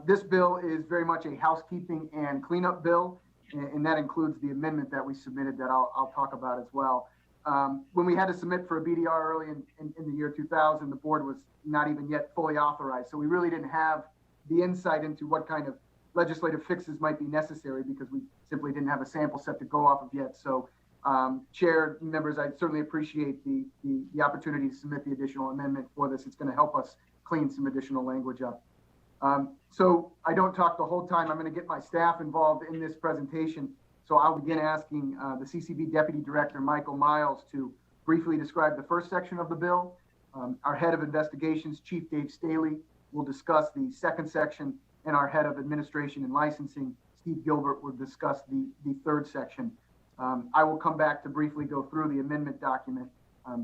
S11: This bill is very much a housekeeping and cleanup bill, and that includes the amendment that we submitted that I'll talk about as well. When we had to submit for a BDR early in the year 2000, the board was not even yet fully authorized. So we really didn't have the insight into what kind of legislative fixes might be necessary because we simply didn't have a sample set to go off of yet. So Chair, members, I certainly appreciate the opportunity to submit the additional amendment for this. It's going to help us clean some additional language up. So I don't talk the whole time. I'm going to get my staff involved in this presentation. So I'll begin asking the CCB Deputy Director, Michael Miles, to briefly describe the first section of the bill. Our Head of Investigations, Chief Dave Staley, will discuss the second section, and our Head of Administration and Licensing, Steve Gilbert, will discuss the third section. I will come back to briefly go through the amendment document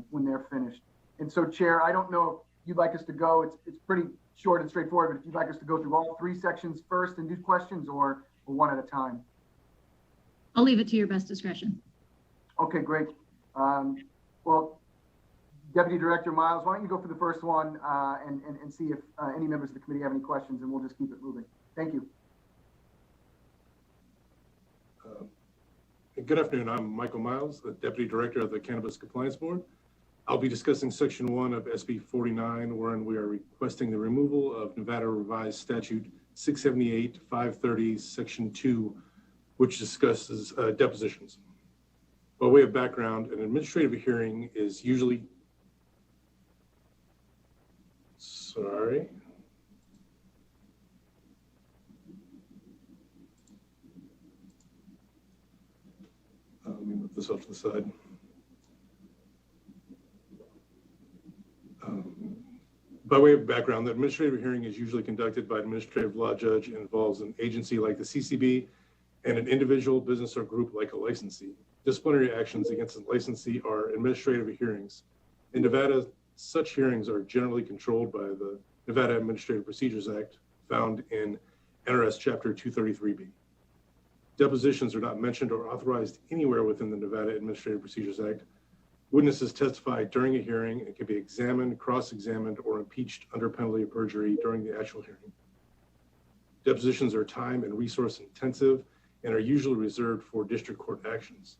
S11: when they're finished. And so, Chair, I don't know if you'd like us to go, it's pretty short and straightforward, but if you'd like us to go through all three sections first and do questions or one at a time.
S1: I'll leave it to your best discretion.
S11: Okay, great. Well, Deputy Director Miles, why don't you go for the first one and see if any members of the committee have any questions, and we'll just keep it moving. Thank you.
S12: Good afternoon. I'm Michael Miles, the Deputy Director of the Cannabis Compliance Board. I'll be discussing Section 1 of SB 49, wherein we are requesting the removal of Nevada Revised Statute 678-530, Section 2, which discusses depositions. By way of background, an administrative hearing is usually let me move this off to the side. By way of background, the administrative hearing is usually conducted by an administrative law judge and involves an agency like the CCB and an individual, business, or group like a licensee. Disciplinary actions against a licensee are administrative hearings. In Nevada, such hearings are generally controlled by the Nevada Administrative Procedures Act, found in NRS Chapter 233B. Depositions are not mentioned or authorized anywhere within the Nevada Administrative Procedures Act. Witnesses testify during a hearing and can be examined, cross-examined, or impeached under penalty of perjury during the actual hearing. Depositions are time and resource intensive and are usually reserved for district court actions.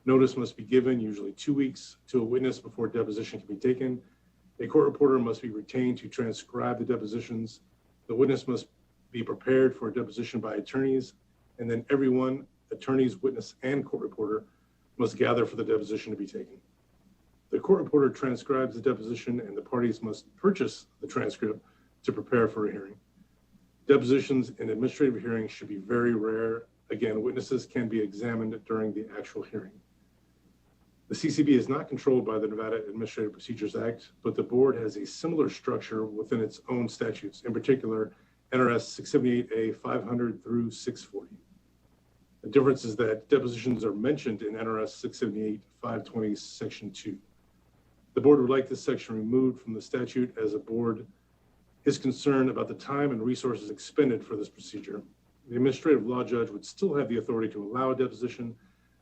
S12: Notice must be given, usually 2 weeks, to a witness before deposition can be taken. A court reporter must be retained to transcribe the depositions. The witness must be prepared for a deposition by attorneys, and then everyone, attorneys, witness, and court reporter, must gather for the deposition to be taken. The court reporter transcribes the deposition, and the parties must purchase the transcript to prepare for a hearing. Depositions in administrative hearings should be very rare. Again, witnesses can be examined during the actual hearing. The CCB is not controlled by the Nevada Administrative Procedures Act, but the board has a similar structure within its own statutes, in particular, NRS 678A 500 through 640. The difference is that depositions are mentioned in NRS 678 520 Section 2. The board would like this section removed from the statute, as the board is concerned about the time and resources expended for this procedure. The administrative law judge would still have the authority to allow a deposition,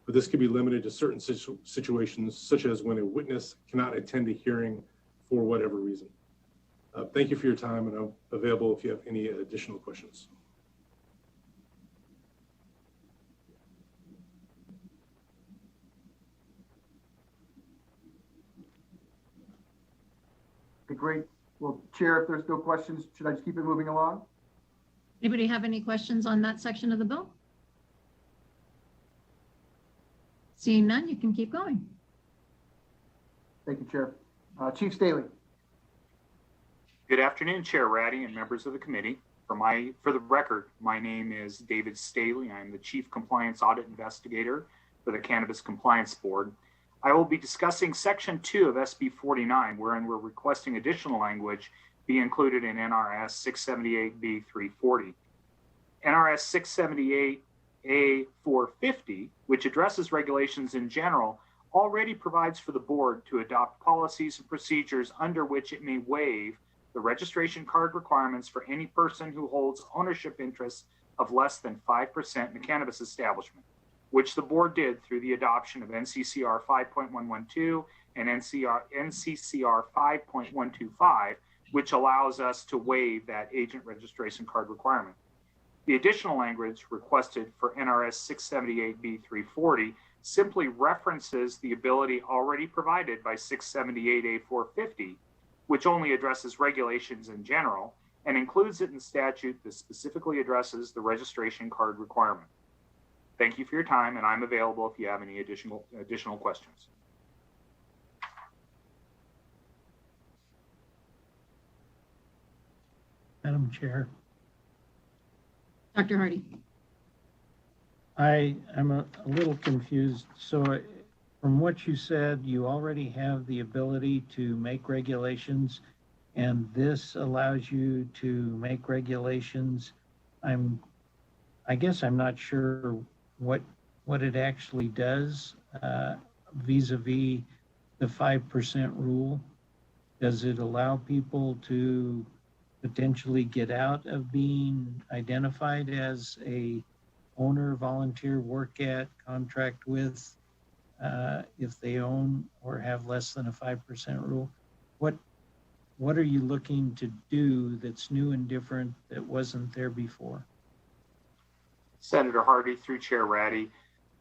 S12: but this could be limited to certain situations, such as when a witness cannot attend a hearing for whatever reason. Thank you for your time, and I'm available if you have any additional questions.
S11: Okay, great. Well, Chair, if there's no questions, should I just keep it moving along?
S1: Anybody have any questions on that section of the bill? Seeing none, you can keep going.
S11: Thank you, Chair. Chief Staley.
S13: Good afternoon, Chair Ratty and members of the committee. For the record, my name is David Staley. I'm the Chief Compliance Audit Investigator for the Cannabis Compliance Board. I will be discussing Section 2 of SB 49, wherein we're requesting additional language be included in NRS 678B 340. NRS 678A 450, which addresses regulations in general, already provides for the board to adopt policies and procedures under which it may waive the registration card requirements for any person who holds ownership interests of less than 5% in a cannabis establishment, which the board did through the adoption of NCCR 5.112 and NCCR 5.125, which allows us to waive that agent registration card requirement. The additional language requested for NRS 678B340 simply references the ability already provided by 678A450, which only addresses regulations in general, and includes it in statute that specifically addresses the registration card requirement. Thank you for your time, and I'm available if you have any additional questions.
S3: Madam Chair,
S1: Dr. Hardy.
S3: I'm a little confused. So from what you said, you already have the ability to make regulations, and this allows you to make regulations. I guess I'm not sure what it actually does vis-a-vis the 5% rule. Does it allow people to potentially get out of being identified as a owner, volunteer, work at, contract with, if they own or have less than a 5% rule? What are you looking to do that's new and different that wasn't there before?
S13: Senator Hardy, through Chair Ratty,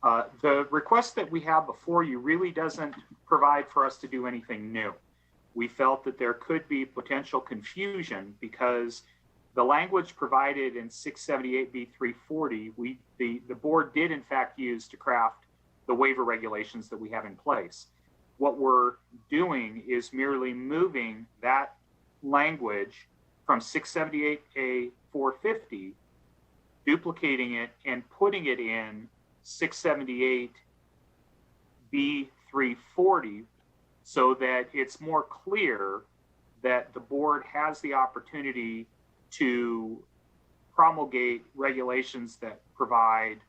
S13: the request that we have before you really doesn't provide for us to do anything new. We felt that there could be potential confusion because the language provided in 678B340, the board did in fact use to craft the waiver regulations that we have in place. What we're doing is merely moving that language from 678A450, duplicating it and putting it in 678B340 so that it's more clear that the board has the opportunity to promulgate regulations that provide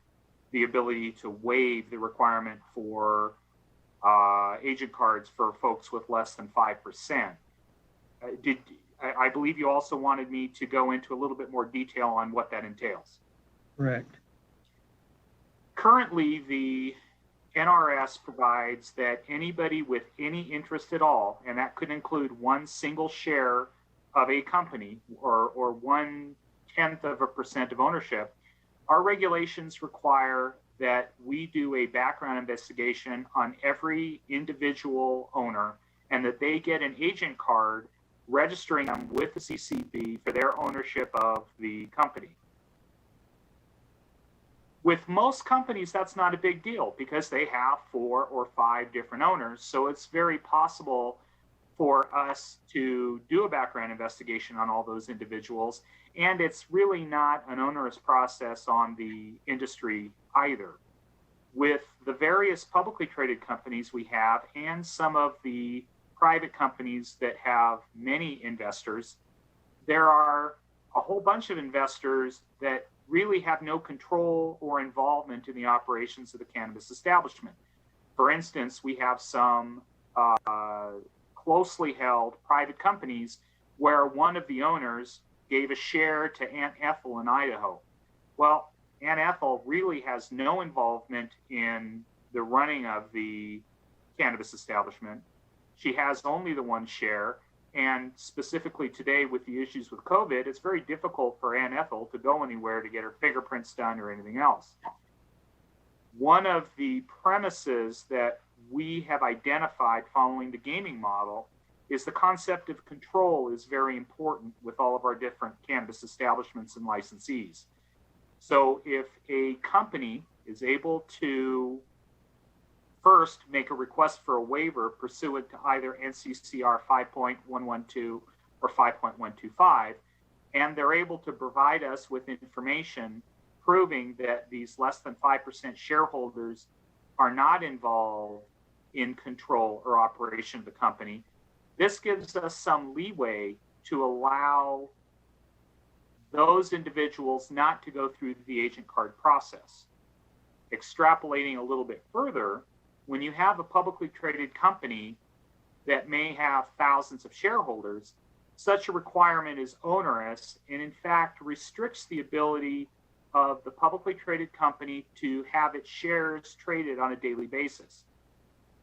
S13: the ability to waive the requirement for agent cards for folks with less than 5%. I believe you also wanted me to go into a little bit more detail on what that entails.
S3: Correct.
S13: Currently, the NRS provides that anybody with any interest at all, and that could include one single share of a company or 0.1% of ownership, our regulations require that we do a background investigation on every individual owner and that they get an agent card registering them with the CCB for their ownership of the company. With most companies, that's not a big deal because they have 4 or 5 different owners. So it's very possible for us to do a background investigation on all those individuals. And it's really not an onerous process on the industry either. With the various publicly traded companies we have and some of the private companies that have many investors, there are a whole bunch of investors that really have no control or involvement in the operations of the cannabis establishment. For instance, we have some closely held private companies where one of the owners gave a share to Aunt Ethel in Idaho. Well, Aunt Ethel really has no involvement in the running of the cannabis establishment. She has only the one share. And specifically today with the issues with COVID, it's very difficult for Aunt Ethel to go anywhere to get her fingerprints done or anything else. One of the premises that we have identified following the gaming model is the concept of control is very important with all of our different cannabis establishments and licensees. So if a company is able to first make a request for a waiver pursuant to either NCCR 5.112 or 5.125, and they're able to provide us with information proving that these less than 5% shareholders are not involved in control or operation of the company, this gives us some leeway to allow those individuals not to go through the agent card process. Extrapolating a little bit further, when you have a publicly traded company that may have thousands of shareholders, such a requirement is onerous and in fact restricts the ability of the publicly traded company to have its shares traded on a daily basis.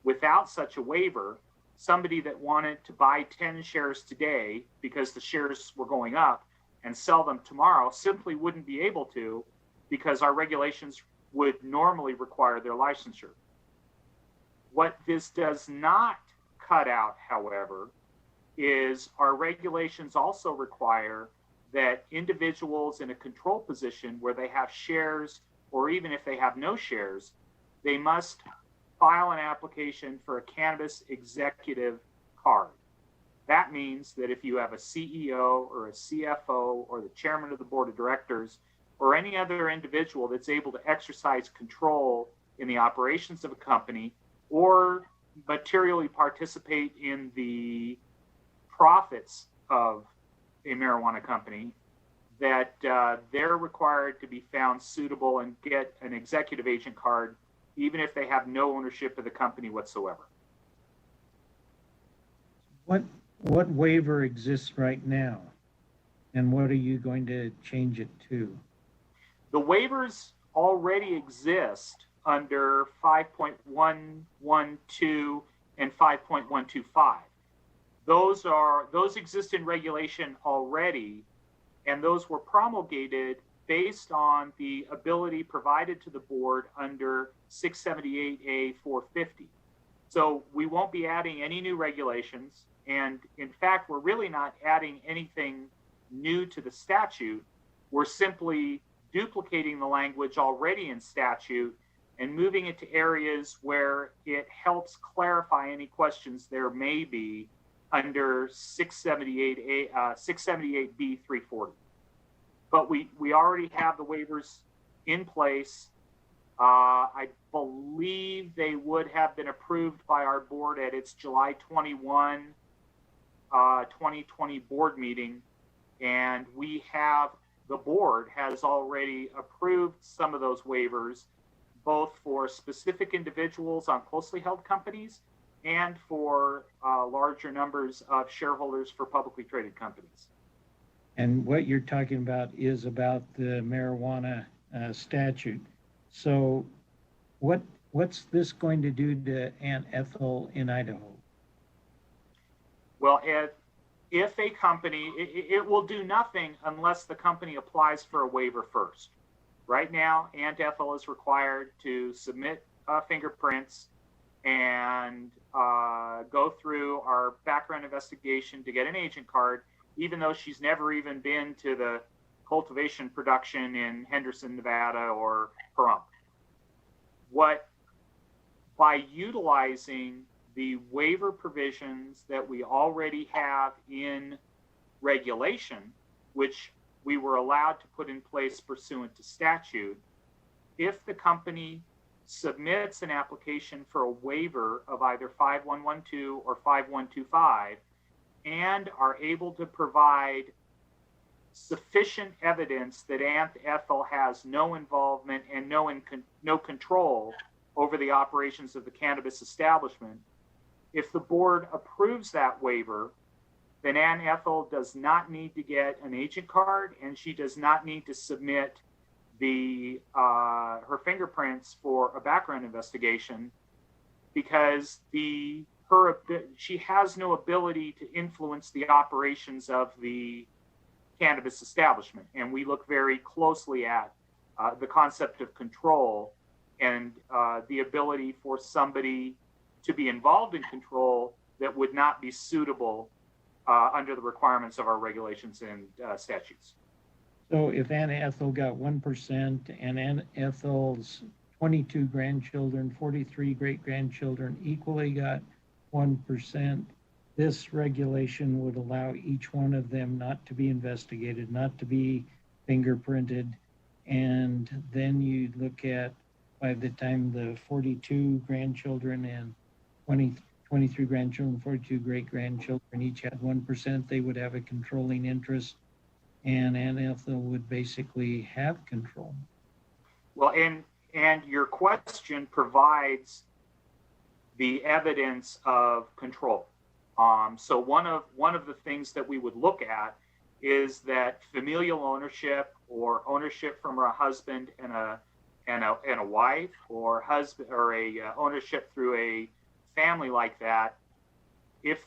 S13: Without such a waiver, somebody that wanted to buy 10 shares today because the shares were going up and sell them tomorrow simply wouldn't be able to, because our regulations would normally require their licensure. What this does not cut out, however, is our regulations also require that individuals in a control position where they have shares, or even if they have no shares, they must file an application for a cannabis executive card. That means that if you have a CEO or a CFO or the chairman of the board of directors or any other individual that's able to exercise control in the operations of a company or materially participate in the profits of a marijuana company, that they're required to be found suitable and get an executive agent card, even if they have no ownership of the company whatsoever.
S3: What waiver exists right now, and what are you going to change it to?
S13: The waivers already exist under 5.112 and 5.125. Those exist in regulation already, and those were promulgated based on the ability provided to the board under 678A 450. So we won't be adding any new regulations, and in fact, we're really not adding anything new to the statute. We're simply duplicating the language already in statute and moving it to areas where it helps clarify any questions there may be under 678B 340. But we already have the waivers in place. I believe they would have been approved by our board at its July 21, 2020 board meeting. And the board has already approved some of those waivers, both for specific individuals on closely held companies and for larger numbers of shareholders for publicly traded companies.
S3: And what you're talking about is about the marijuana statute. So what's this going to do to Aunt Ethel in Idaho?
S13: Well, if a company, it will do nothing unless the company applies for a waiver first. Right now, Aunt Ethel is required to submit fingerprints and go through our background investigation to get an agent card, even though she's never even been to the cultivation production in Henderson, Nevada or Pahrump. By utilizing the waiver provisions that we already have in regulation, which we were allowed to put in place pursuant to statute, if the company submits an application for a waiver of either 5112 or 5125 and are able to provide sufficient evidence that Aunt Ethel has no involvement and no control over the operations of the cannabis establishment, if the board approves that waiver, then Aunt Ethel does not need to get an agent card and she does not need to submit her fingerprints for a background investigation, because she has no ability to influence the operations of the cannabis establishment. And we look very closely at the concept of control and the ability for somebody to be involved in control that would not be suitable under the requirements of our regulations and statutes.
S3: So if Aunt Ethel got 1% and Aunt Ethel's 22 grandchildren, 43 great-grandchildren equally got 1%, this regulation would allow each one of them not to be investigated, not to be fingerprinted. And then you look at, by the time the 42 grandchildren and 23 grandchildren, 42 great-grandchildren each had 1%, they would have a controlling interest, and Aunt Ethel would basically have control.
S13: Well, and your question provides the evidence of control. So one of the things that we would look at is that familial ownership or ownership from a husband and a wife, or husband or a ownership through a family like that. If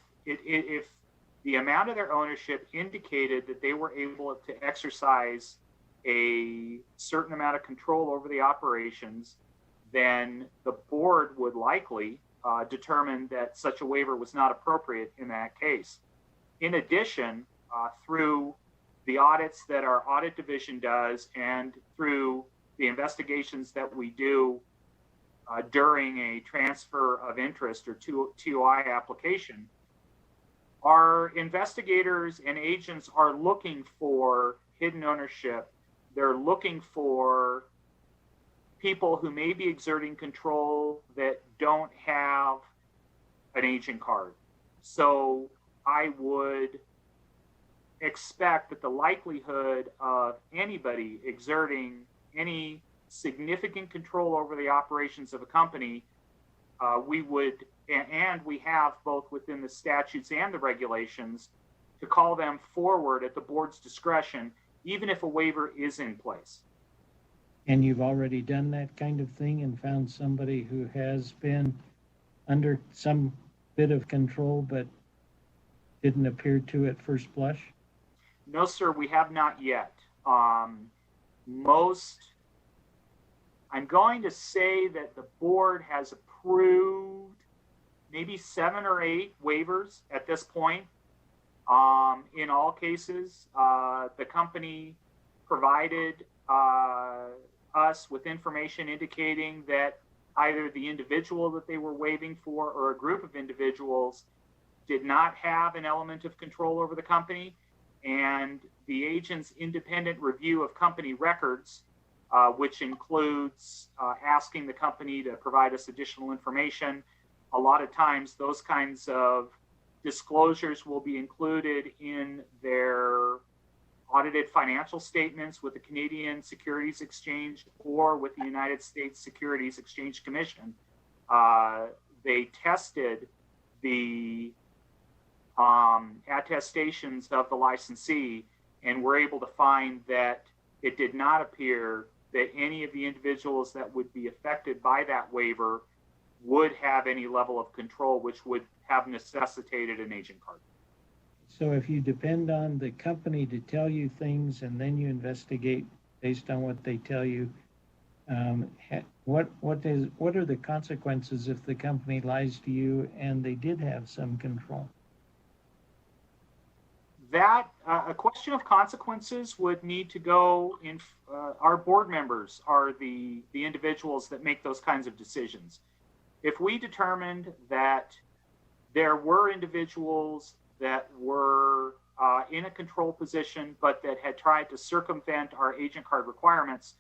S13: the amount of their ownership indicated that they were able to exercise a certain amount of control over the operations, then the board would likely determine that such a waiver was not appropriate in that case. In addition, through the audits that our audit division does and through the investigations that we do during a transfer of interest or TOI application, our investigators and agents are looking for hidden ownership. They're looking for people who may be exerting control that don't have an agent card. So I would expect that the likelihood of anybody exerting any significant control over the operations of a company, we would, and we have both within the statutes and the regulations, to call them forward at the board's discretion, even if a waiver is in place.
S3: And you've already done that kind of thing and found somebody who has been under some bit of control but didn't appear to at first blush?
S13: No, sir, we have not yet. I'm going to say that the board has approved maybe 7 or 8 waivers at this point. In all cases, the company provided us with information indicating that either the individual that they were waiving for or a group of individuals did not have an element of control over the company, and the agent's independent review of company records, which includes asking the company to provide us additional information. A lot of times those kinds of disclosures will be included in their audited financial statements with the Canadian Securities Exchange or with the United States Securities Exchange Commission. They tested the attestations of the licensee and were able to find that it did not appear that any of the individuals that would be affected by that waiver would have any level of control which would have necessitated an agent card.
S3: So if you depend on the company to tell you things and then you investigate based on what they tell you, what are the consequences if the company lies to you and they did have some control?
S13: That a question of consequences would need to go in. Our board members are the individuals that make those kinds of decisions. If we determined that there were individuals that were in a control position but that had tried to circumvent our agent card requirements,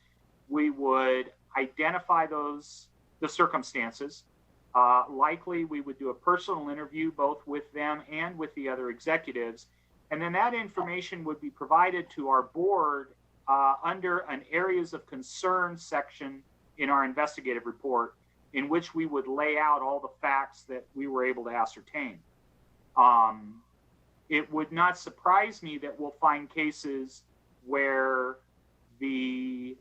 S13: we would identify the circumstances. Likely we would do a personal interview both with them and with the other executives, and then that information would be provided to our board under an areas of concern section in our investigative report, in which we would lay out all the facts that we were able to ascertain. It would not surprise me that we'll find cases where the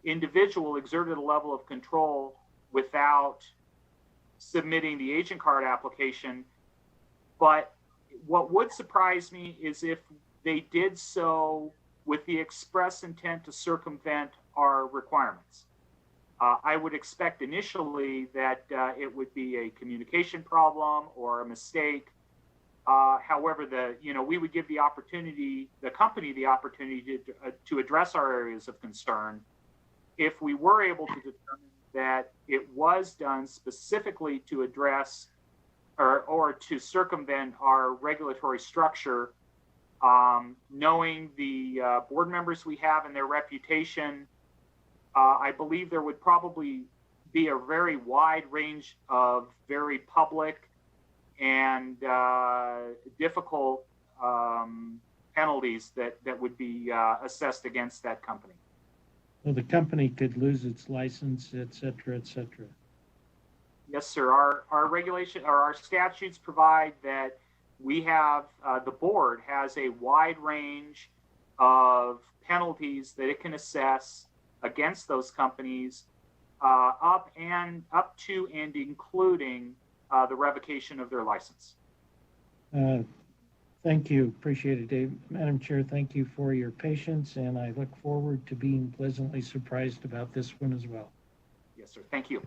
S13: individual exerted a level of control without submitting the agent card application. But what would surprise me is if they did so with the express intent to circumvent our requirements. I would expect initially that it would be a communication problem or a mistake. However, we would give the company the opportunity to address our areas of concern. If we were able to determine that it was done specifically to address or to circumvent our regulatory structure, knowing the board members we have and their reputation, I believe there would probably be a very wide range of very public and difficult penalties that would be assessed against that company.
S3: Well, the company could lose its license, et cetera, et cetera.
S13: Yes, sir. Our regulation or our statutes provide that we have, the board has a wide range of penalties that it can assess against those companies, up to and including the revocation of their license.
S3: Thank you. Appreciate it, Dave. Madam Chair, thank you for your patience, and I look forward to being pleasantly surprised about this one as well.
S13: Yes, sir. Thank you.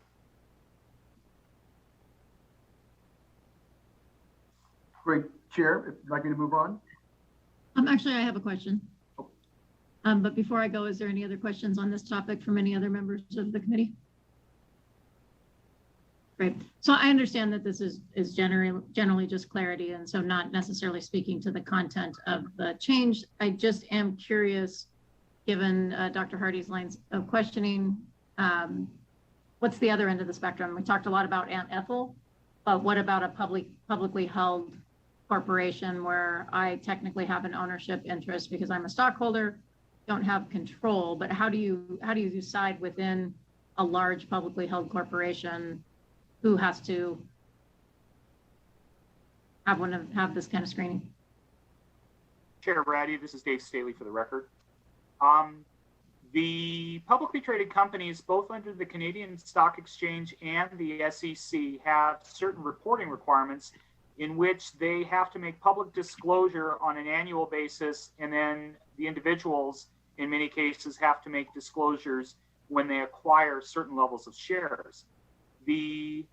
S11: Great, Chair, if you'd like me to move on.
S1: Actually, I have a question. But before I go, is there any other questions on this topic from any other members of the committee? Great. So I understand that this is generally just clarity, and so not necessarily speaking to the content of the change. I just am curious, given Dr. Hardy's lines of questioning, what's the other end of the spectrum? We talked a lot about Aunt Ethel, but what about a publicly held corporation where I technically have an ownership interest because I'm a stockholder, don't have control, but how do you decide within a large publicly held corporation who has to have this kind of screening?
S13: Chair Ratty, this is Dave Staley for the record. The publicly traded companies, both under the Canadian Stock Exchange and the SEC, have certain reporting requirements in which they have to make public disclosure on an annual basis, and then the individuals, in many cases, have to make disclosures when they acquire certain levels of shares. The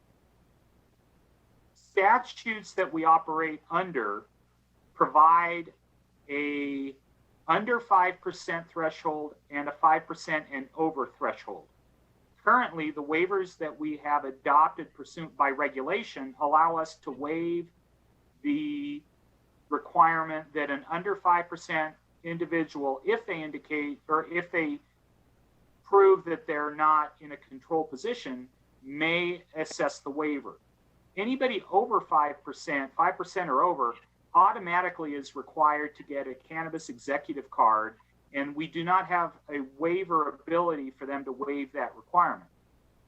S13: statutes that we operate under provide a under 5% threshold and a 5% and over threshold. Currently, the waivers that we have adopted pursuant by regulation allow us to waive the requirement that an under 5% individual, if they indicate or if they prove that they're not in a control position, may assess the waiver. Anybody over 5%, 5% or over, automatically is required to get a cannabis executive card, and we do not have a waiver ability for them to waive that requirement.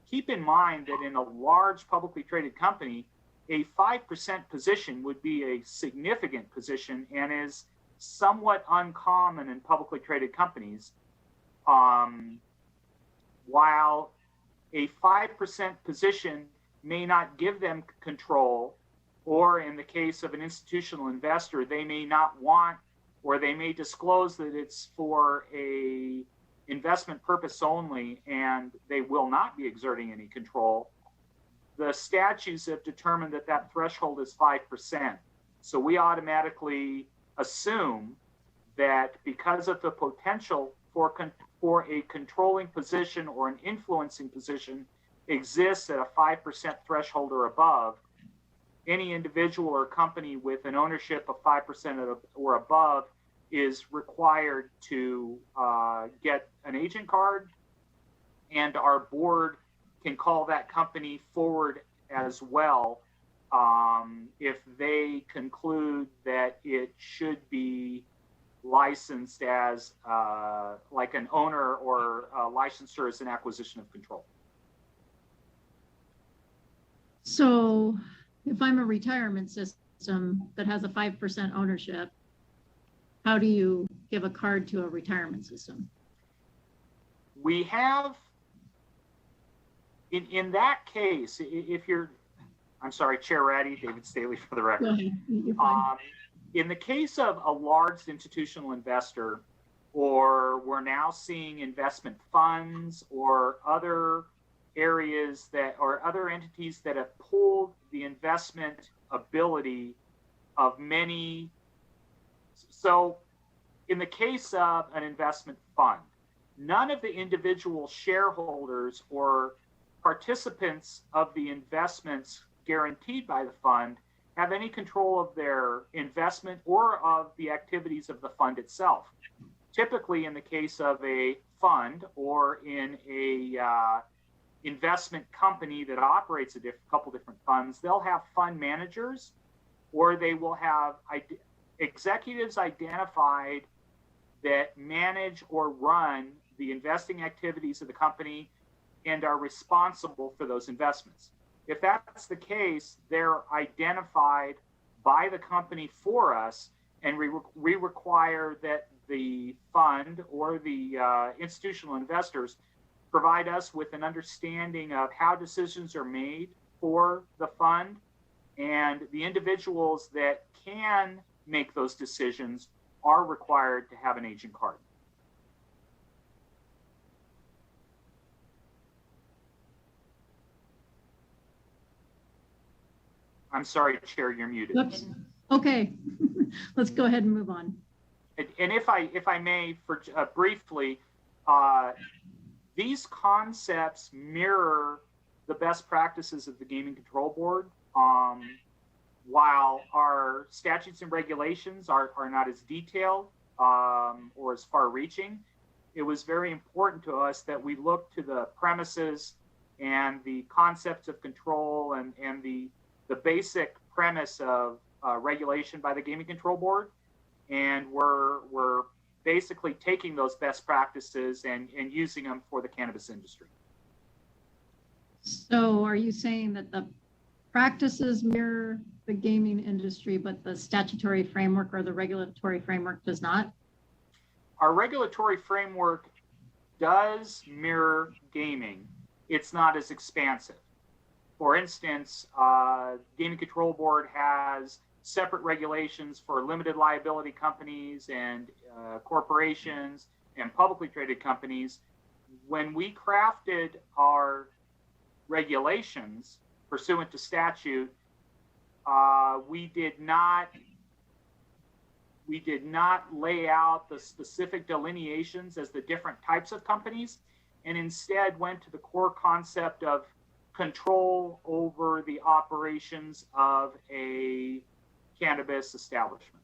S13: Keep in mind that in a large publicly traded company, a 5% position would be a significant position and is somewhat uncommon in publicly traded companies. While a 5% position may not give them control, or in the case of an institutional investor, they may not want, or they may disclose that it's for a investment purpose only and they will not be exerting any control. The statutes have determined that that threshold is 5%. So we automatically assume that because of the potential for a controlling position or an influencing position exists at a 5% threshold or above, any individual or company with an ownership of 5% or above is required to get an agent card, and our board can call that company forward as well if they conclude that it should be licensed as like an owner or a licensure as an acquisition of control.
S1: So if I'm a retirement system that has a 5% ownership, how do you give a card to a retirement system?
S13: We have, in that case, if you're, I'm sorry, Chair Ratty, David Staley for the record.
S1: Go ahead. You're fine.
S13: In the case of a large institutional investor, or we're now seeing investment funds or other areas that, or other entities that have pulled the investment ability of many. So in the case of an investment fund, none of the individual shareholders or participants of the investments guaranteed by the fund have any control of their investment or of the activities of the fund itself. Typically, in the case of a fund or in a investment company that operates a couple different funds, they'll have fund managers, or they will have executives identified that manage or run the investing activities of the company and are responsible for those investments. If that's the case, they're identified by the company for us, and we require that the fund or the institutional investors provide us with an understanding of how decisions are made for the fund, and the individuals that can make those decisions are required to have an agent card. I'm sorry, Chair, you're muted.
S1: Oops. Okay, let's go ahead and move on.
S13: And if I may, for briefly, these concepts mirror the best practices of the Gaming Control Board. While our statutes and regulations are not as detailed or as far-reaching, it was very important to us that we look to the premises and the concepts of control and the basic premise of regulation by the Gaming Control Board, and we're basically taking those best practices and using them for the cannabis industry.
S1: So are you saying that the practices mirror the gaming industry, but the statutory framework or the regulatory framework does not?
S13: Our regulatory framework does mirror gaming. It's not as expansive. For instance, Gaming Control Board has separate regulations for limited liability companies and corporations and publicly traded companies. When we crafted our regulations pursuant to statute, we did not lay out the specific delineations as the different types of companies, and instead went to the core concept of control over the operations of a cannabis establishment.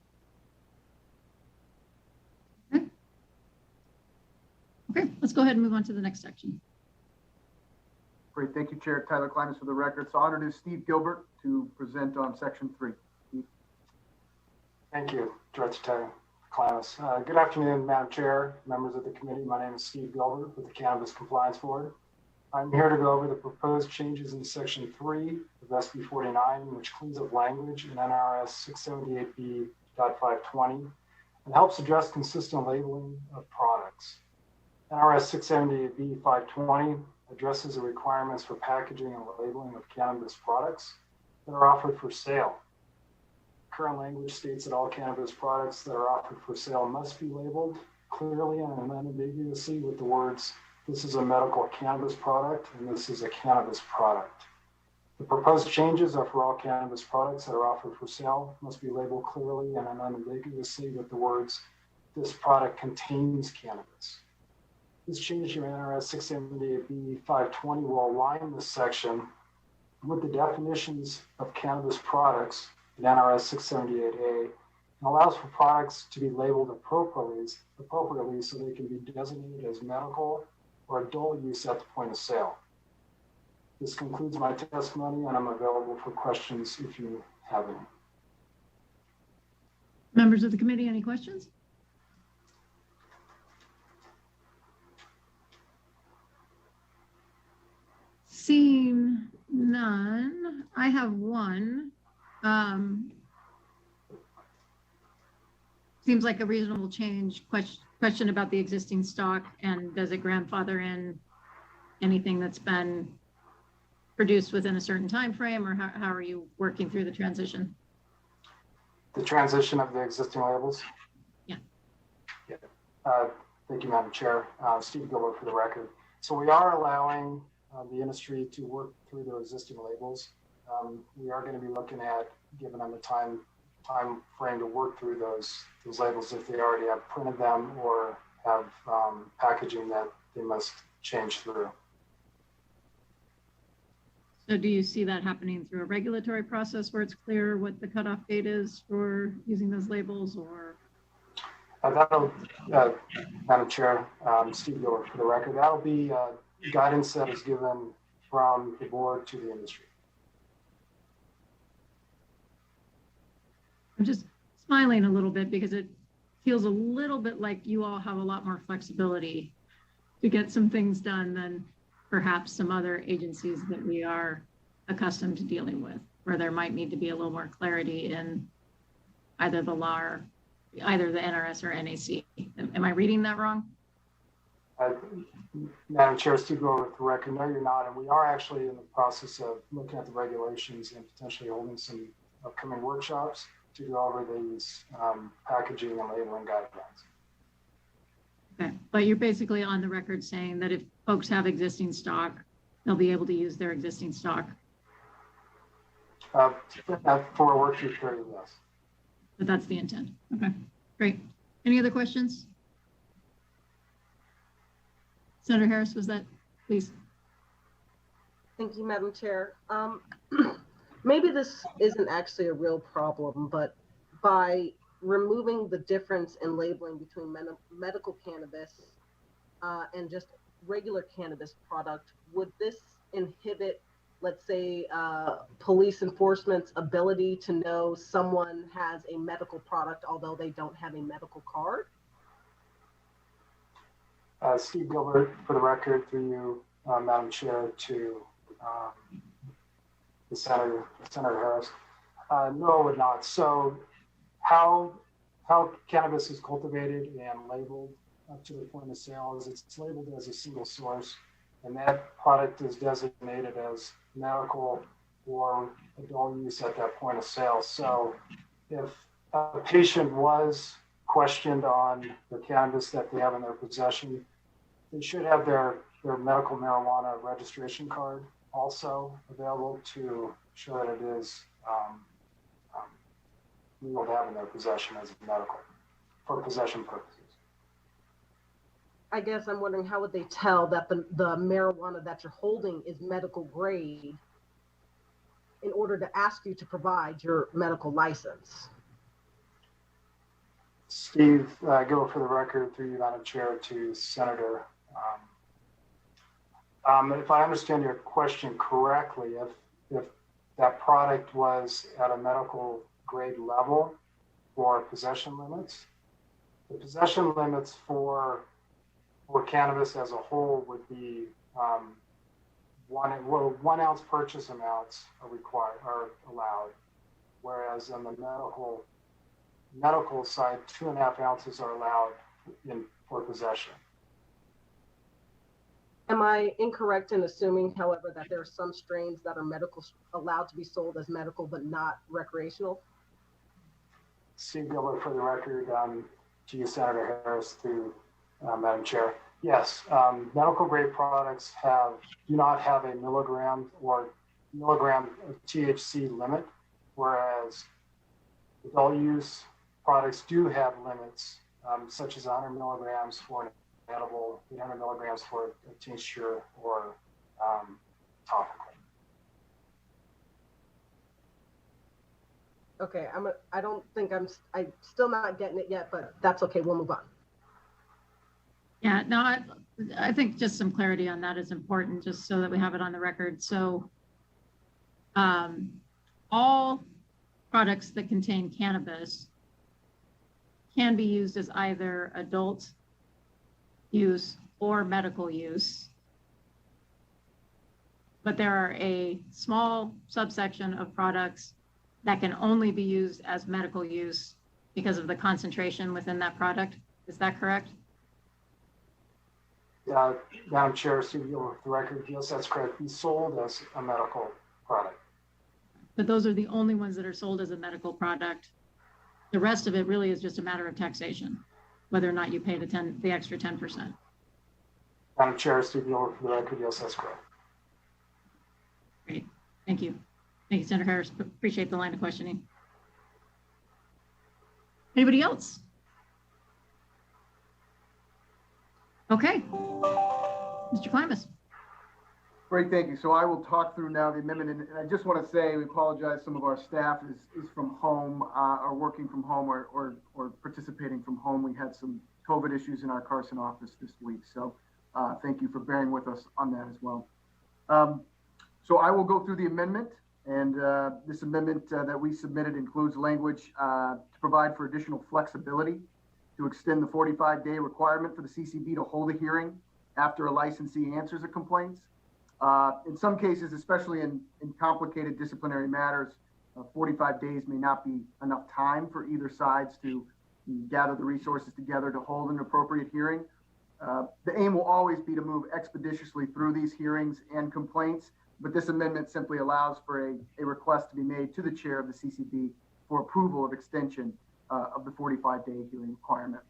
S1: Okay, let's go ahead and move on to the next section.
S11: Great, thank you, Chair. Tyler Klimas for the record. So I'll introduce Steve Gilbert to present on section 3. Steve.
S14: Thank you, Director Tyler Klimas. Good afternoon, Madam Chair, members of the committee. My name is Steve Gilbert with the Cannabis Compliance Board. I'm here to go over the proposed changes in section 3 of SB 49, which cleans up language in NRS 678B.520 and helps address consistent labeling of products. NRS 678B.520 addresses the requirements for packaging and labeling of cannabis products that are offered for sale. Current language states that all cannabis products that are offered for sale must be labeled clearly and unambiguously with the words, "This is a medical cannabis product," and "This is a cannabis product." The proposed changes are for all cannabis products that are offered for sale must be labeled clearly and unambiguously with the words, "This product contains cannabis." This change to NRS 678B.520 will align this section with the definitions of cannabis products in NRS 678A and allows for products to be labeled appropriately so they can be designated as medical or adult use at the point of sale. This concludes my testimony, and I'm available for questions if you have any.
S1: Members of the committee, any questions? Seeing none, I have one. Seems like a reasonable change. Question about the existing stock, and does it grandfather in anything that's been produced within a certain time frame, or how are you working through the transition?
S14: The transition of the existing labels?
S1: Yeah.
S14: Thank you, Madam Chair. Steve Gilbert for the record. So we are allowing the industry to work through their existing labels. We are going to be looking at giving them a time frame to work through those labels if they already have printed them or have packaging that they must change through.
S1: So do you see that happening through a regulatory process where it's clear what the cutoff date is for using those labels, or?
S14: Madam Chair, Steve Gilbert for the record, that'll be guidance that is given from the board to the industry.
S1: I'm just smiling a little bit because it feels a little bit like you all have a lot more flexibility to get some things done than perhaps some other agencies that we are accustomed to dealing with. where there might need to be a little more clarity in either the law or either the NRS or NAC. Am I reading that wrong?
S14: Madam Chair, to go over the record, no, you're not. And we are actually in the process of looking at the regulations and potentially holding some upcoming workshops to go over these packaging and labeling guidelines.
S1: Okay, but you're basically on the record saying that if folks have existing stock, they'll be able to use their existing stock.
S14: For a worksheet period, yes.
S1: But that's the intent. Okay, great. Any other questions? Senator Harris, was that, please?
S4: Thank you, Madam Chair. Maybe this isn't actually a real problem, but by removing the difference in labeling between medical cannabis and just regular cannabis product, would this inhibit, let's say, police enforcement's ability to know someone has a medical product, although they don't have a medical card?
S14: Steve Gilbert, for the record, through you, Madam Chair, to the Senator Harris. No, it would not. So how cannabis is cultivated and labeled up to the point of sale is it's labeled as a single source, and that product is designated as medical or adult use at that point of sale. So if a patient was questioned on the cannabis that they have in their possession, they should have their medical marijuana registration card also available to show that it is legal to have in their possession as medical for possession purposes.
S4: I guess I'm wondering, how would they tell that the marijuana that you're holding is medical grade in order to ask you to provide your medical license?
S14: Steve, go for the record through you, Madam Chair, to Senator. If I understand your question correctly, if that product was at a medical grade level for possession limits, the possession limits for cannabis as a whole would be 1 ounce purchase amounts are allowed, whereas on the medical side, 2.5 ounces are allowed for possession.
S4: Am I incorrect in assuming, however, that there are some strains that are allowed to be sold as medical but not recreational?
S14: Steve Gilbert, for the record, to you, Senator Harris, through Madam Chair. Yes, medical grade products do not have a milligram of THC limit, whereas adult use products do have limits, such as 100 milligrams for an edible, 800 milligrams for a tincture or topical.
S4: Okay, I'm still not getting it yet, but that's okay. We'll move on.
S1: Yeah, no, I think just some clarity on that is important, just so that we have it on the record. So all products that contain cannabis can be used as either adult use or medical use. But there are a small subsection of products that can only be used as medical use because of the concentration within that product. Is that correct?
S14: Madam Chair, so you'll the record, yes, that's correct. Be sold as a medical product.
S1: But those are the only ones that are sold as a medical product. The rest of it really is just a matter of taxation, whether or not you pay the extra 10%.
S14: Madam Chair, Steve Gilbert, for the record, yes, that's correct.
S1: Great, thank you. Thank you, Senator Harris. Appreciate the line of questioning. Anybody else? Okay, Mr. Klimas.
S11: Great, thank you. So I will talk through now the amendment, and I just want to say we apologize. Some of our staff is from home, or working from home, or participating from home. We had some COVID issues in our Carson office this week, so thank you for bearing with us on that as well. So I will go through the amendment, and this amendment that we submitted includes language to provide for additional flexibility to extend the 45-day requirement for the CCB to hold a hearing after a licensee answers a complaint. In some cases, especially in complicated disciplinary matters, 45 days may not be enough time for either sides to gather the resources together to hold an appropriate hearing. The aim will always be to move expeditiously through these hearings and complaints, but this amendment simply allows for a request to be made to the chair of the CCB for approval of extension of the 45-day hearing requirement.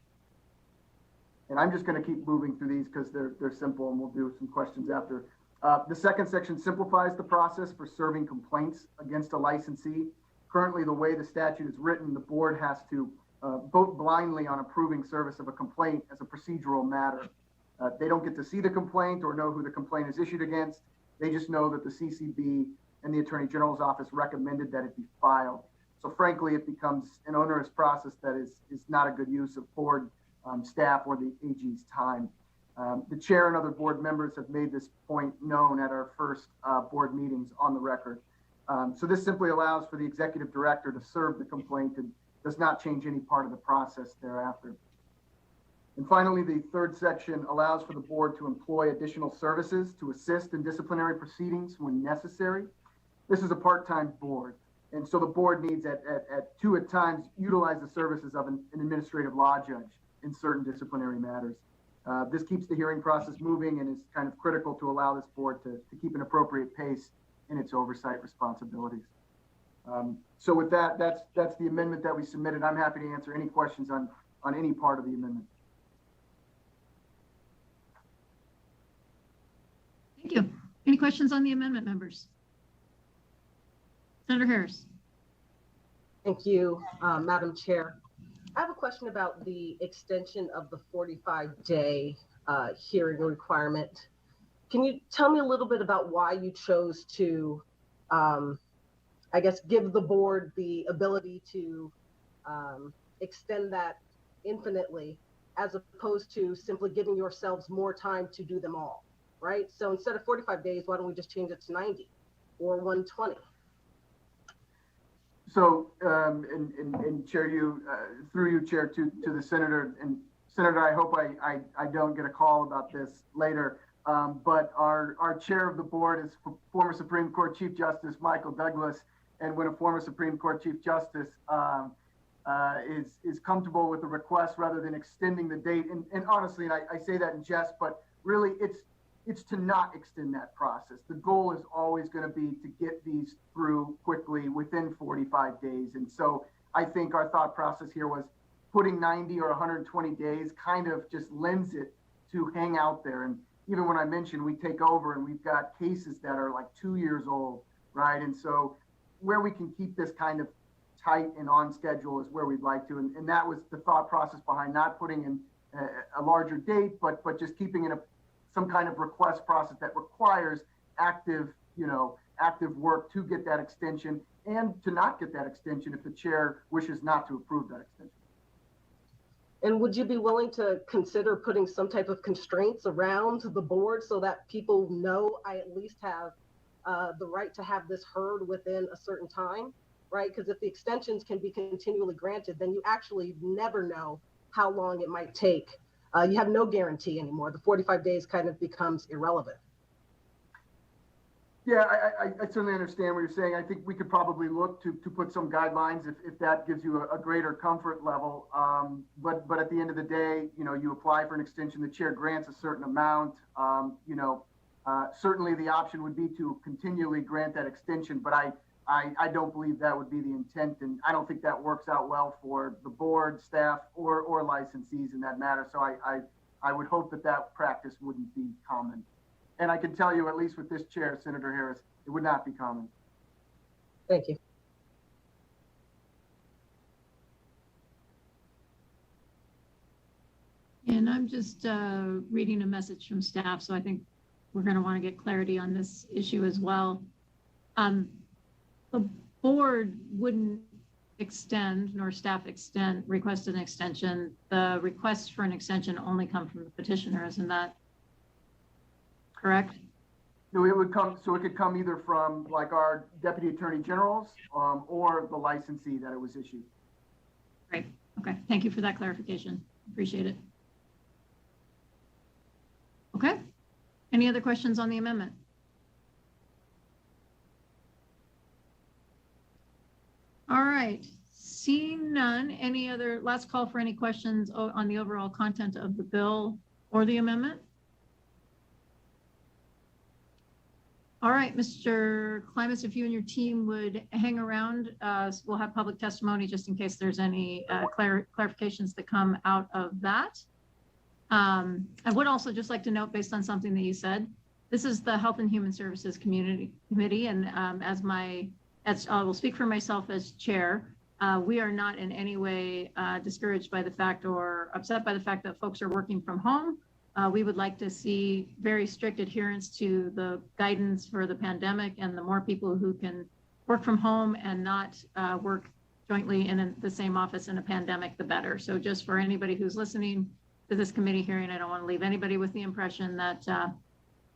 S11: And I'm just going to keep moving through these because they're simple, and we'll do some questions after. The second section simplifies the process for serving complaints against a licensee. Currently, the way the statute is written, the board has to vote blindly on approving service of a complaint as a procedural matter. They don't get to see the complaint or know who the complaint is issued against. They just know that the CCB and the Attorney General's office recommended that it be filed. So frankly, it becomes an onerous process that is not a good use of board staff or the AG's time. The chair and other board members have made this point known at our first board meetings on the record. So this simply allows for the executive director to serve the complaint and does not change any part of the process thereafter. And finally, the third section allows for the board to employ additional services to assist in disciplinary proceedings when necessary. This is a part-time board, and so the board needs at times utilize the services of an administrative law judge in certain disciplinary matters. This keeps the hearing process moving and is kind of critical to allow this board to keep an appropriate pace in its oversight responsibilities. So with that, that's the amendment that we submitted. I'm happy to answer any questions on any part of the amendment.
S1: Thank you. Any questions on the amendment, members? Senator Harris.
S4: Thank you, Madam Chair. I have a question about the extension of the 45-day hearing requirement. Can you tell me a little bit about why you chose to, I guess, give the board the ability to extend that infinitely, as opposed to simply giving yourselves more time to do them all, right? So instead of 45 days, why don't we just change it to 90 or 120?
S11: So, and Chair, through you, Chair, to the Senator, and Senator, I hope I don't get a call about this later, but our Chair of the board is former Supreme Court Chief Justice Michael Douglas, and when a former Supreme Court Chief Justice is comfortable with the request rather than extending the date, and honestly, and I say that in jest, but really it's to not extend that process. The goal is always going to be to get these through quickly within 45 days. And so I think our thought process here was putting 90 or 120 days kind of just lends it to hang out there. And even when I mentioned we take over and we've got cases that are like 2 years old, right? And so where we can keep this kind of tight and on schedule is where we'd like to. And that was the thought process behind not putting in a larger date, but just keeping it some kind of request process that requires active work to get that extension and to not get that extension if the chair wishes not to approve that extension.
S4: And would you be willing to consider putting some type of constraints around the board so that people know I at least have the right to have this heard within a certain time, right? Because if the extensions can be continually granted, then you actually never know how long it might take. You have no guarantee anymore. The 45 days kind of becomes irrelevant.
S11: Yeah, I certainly understand what you're saying. I think we could probably look to put some guidelines if that gives you a greater comfort level. But at the end of the day, you apply for an extension, the chair grants a certain amount. Certainly the option would be to continually grant that extension, but I don't believe that would be the intent, and I don't think that works out well for the board, staff, or licensees in that matter. So I would hope that practice wouldn't be common. And I can tell you, at least with this chair, Senator Harris, it would not be common.
S4: Thank you.
S1: And I'm just reading a message from staff, so I think we're going to want to get clarity on this issue as well. The board wouldn't extend, nor staff request an extension. The requests for an extension only come from the petitioner, isn't that correct?
S11: No, it would come, so it could come either from like our deputy attorney generals or the licensee that it was issued.
S1: Great. Okay. Thank you for that clarification. Appreciate it. Okay. Any other questions on the amendment? right. Seeing none, any other, last call for any questions on the overall content of the bill or the amendment? All right, Mr. Klimas, if you and your team would hang around, we'll have public testimony just in case there's any clarifications that come out of that. I would also just like to note, based on something that you said, this is the Health and Human Services Community Committee, and as I will speak for myself as chair, we are not in any way discouraged by the fact or upset by the fact that folks are working from home. We would like to see very strict adherence to the guidance for the pandemic, and the more people who can work from home and not work jointly in the same office in a pandemic, the better. So just for anybody who's listening to this committee hearing, I don't want to leave anybody with the impression that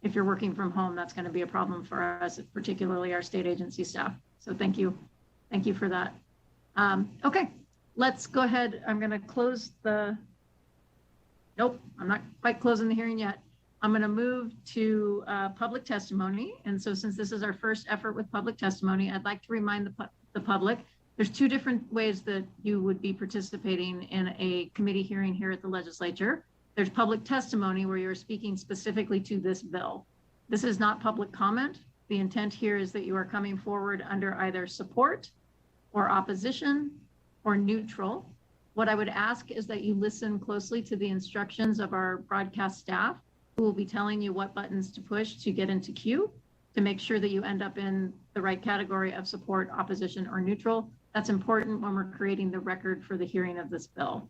S1: if you're working from home, that's going to be a problem for us, particularly our state agency staff. So thank you. Thank you for that. Okay, let's go ahead. I'm going to close the, nope, I'm not quite closing the hearing yet. I'm going to move to public testimony. And so since this is our first effort with public testimony, I'd like to remind the public, there's two different ways that you would be participating in a committee hearing here at the legislature. There's public testimony where you're speaking specifically to this bill. This is not public comment. The intent here is that you are coming forward under either support or opposition or neutral. What I would ask is that you listen closely to the instructions of our broadcast staff, who will be telling you what buttons to push to get into queue to make sure that you end up in the right category of support, opposition, or neutral. That's important when we're creating the record for the hearing of this bill.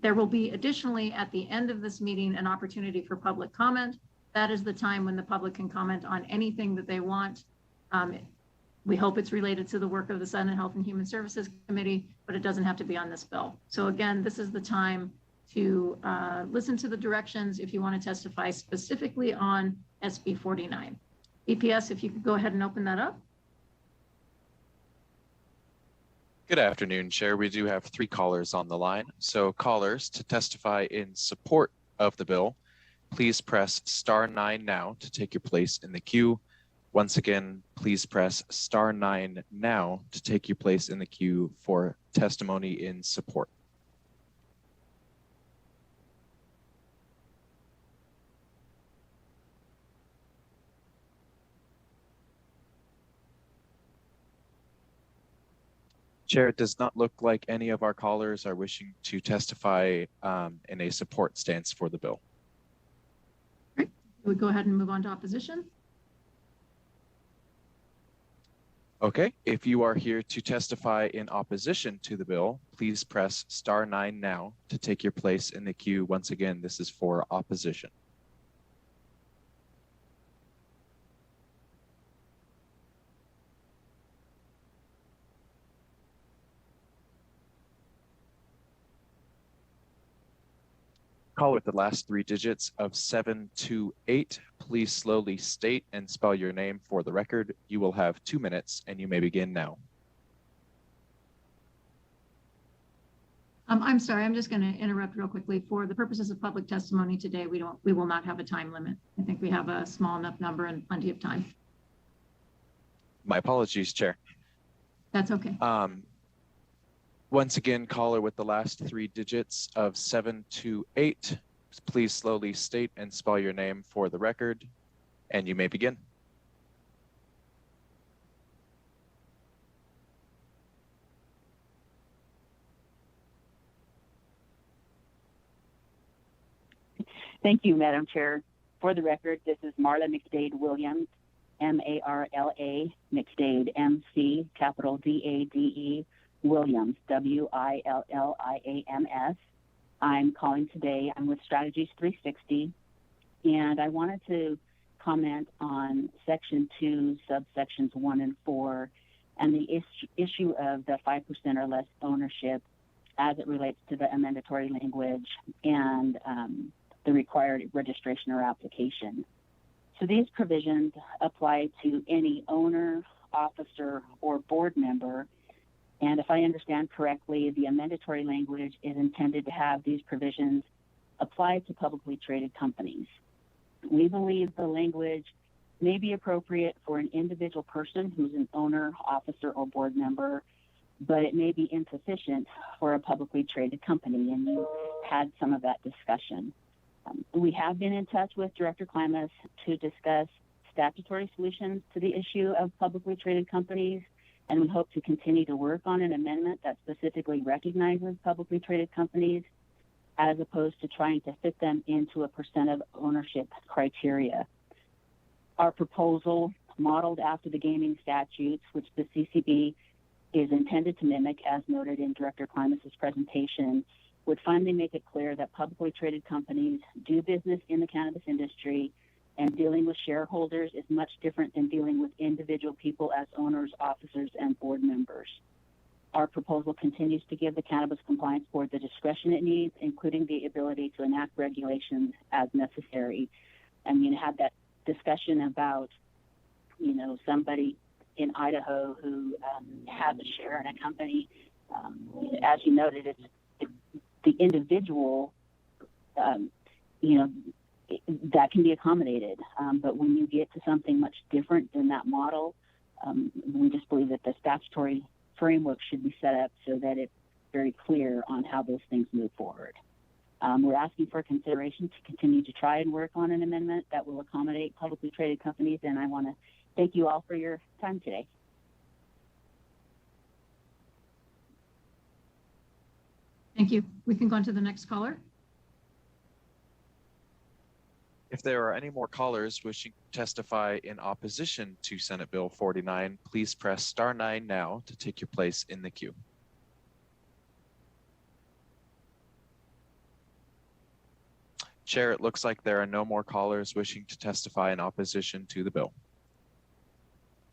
S1: There will be additionally at the end of this meeting an opportunity for public comment. That is the time when the public can comment on anything that they want. We hope it's related to the work of the Senate Health and Human Services Committee, but it doesn't have to be on this bill. So again, this is the time to listen to the directions if you want to testify specifically on SB 49. EPS, if you could go ahead and open that up.
S15: Good afternoon, Chair. We do have 3 callers on the line. So callers, to testify in support of the bill, please press *9 now to take your place in the queue. Once again, please press *9 now to take your place in the queue for testimony in support. Chair, it does not look like any of our callers are wishing to testify in a support stance for the bill.
S1: Great. We'll go ahead and move on to opposition.
S15: Okay, if you are here to testify in opposition to the bill, please press *9 now to take your place in the queue. Once again, this is for opposition. Call with the last 3 digits of 728. Please slowly state and spell your name for the record. You will have 2 minutes and you may begin now.
S1: I'm sorry, I'm just going to interrupt real quickly. For the purposes of public testimony today, we will not have a time limit. I think we have a small enough number and plenty of time.
S15: My apologies, Chair.
S1: That's okay.
S15: Once again, caller with the last 3 digits of 728. Please slowly state and spell your name for the record, and you may begin.
S16: Thank you, Madam Chair. For the record, this is Marla McDade Williams, M-A-R-L-A, McDade, M-C, capital D-A-D-E, Williams, W-I-L-L-I-A-M-S. I'm calling today. I'm with Strategies 360, and I wanted to comment on Section 2, subsections 1 and 4, and the issue of the 5% or less ownership as it relates to the amendatory language and the required registration or application. So these provisions apply to any owner, officer, or board member. And if I understand correctly, the amendatory language is intended to have these provisions apply to publicly traded companies. We believe the language may be appropriate for an individual person who's an owner, officer, or board member, but it may be insufficient for a publicly traded company, and you had some of that discussion. We have been in touch with Director Klimas to discuss statutory solutions to the issue of publicly traded companies, and we hope to continue to work on an amendment that specifically recognizes publicly traded companies as opposed to trying to fit them into a percent of ownership criteria. Our proposal, modeled after the gaming statutes, which the CCB is intended to mimic, as noted in Director Klimas' presentation, would finally make it clear that publicly traded companies do business in the cannabis industry, and dealing with shareholders is much different than dealing with individual people as owners, officers, and board members. Our proposal continues to give the Cannabis Compliance Board the discretion it needs, including the ability to enact regulations as necessary. And you had that discussion about, somebody in Idaho who has a share in a company. As you noted, it's the individual, that can be accommodated. But when you get to something much different than that model, we just believe that the statutory framework should be set up so that it's very clear on how those things move forward. We're asking for consideration to continue to try and work on an amendment that will accommodate publicly traded companies, and I want to thank you all for your time today.
S1: Thank you. We can go on to the next caller.
S15: If there are any more callers wishing to testify in opposition to Senate Bill 49, please press star 9 now to take your place in the queue. Chair, it looks like there are no more callers wishing to testify in opposition to the bill.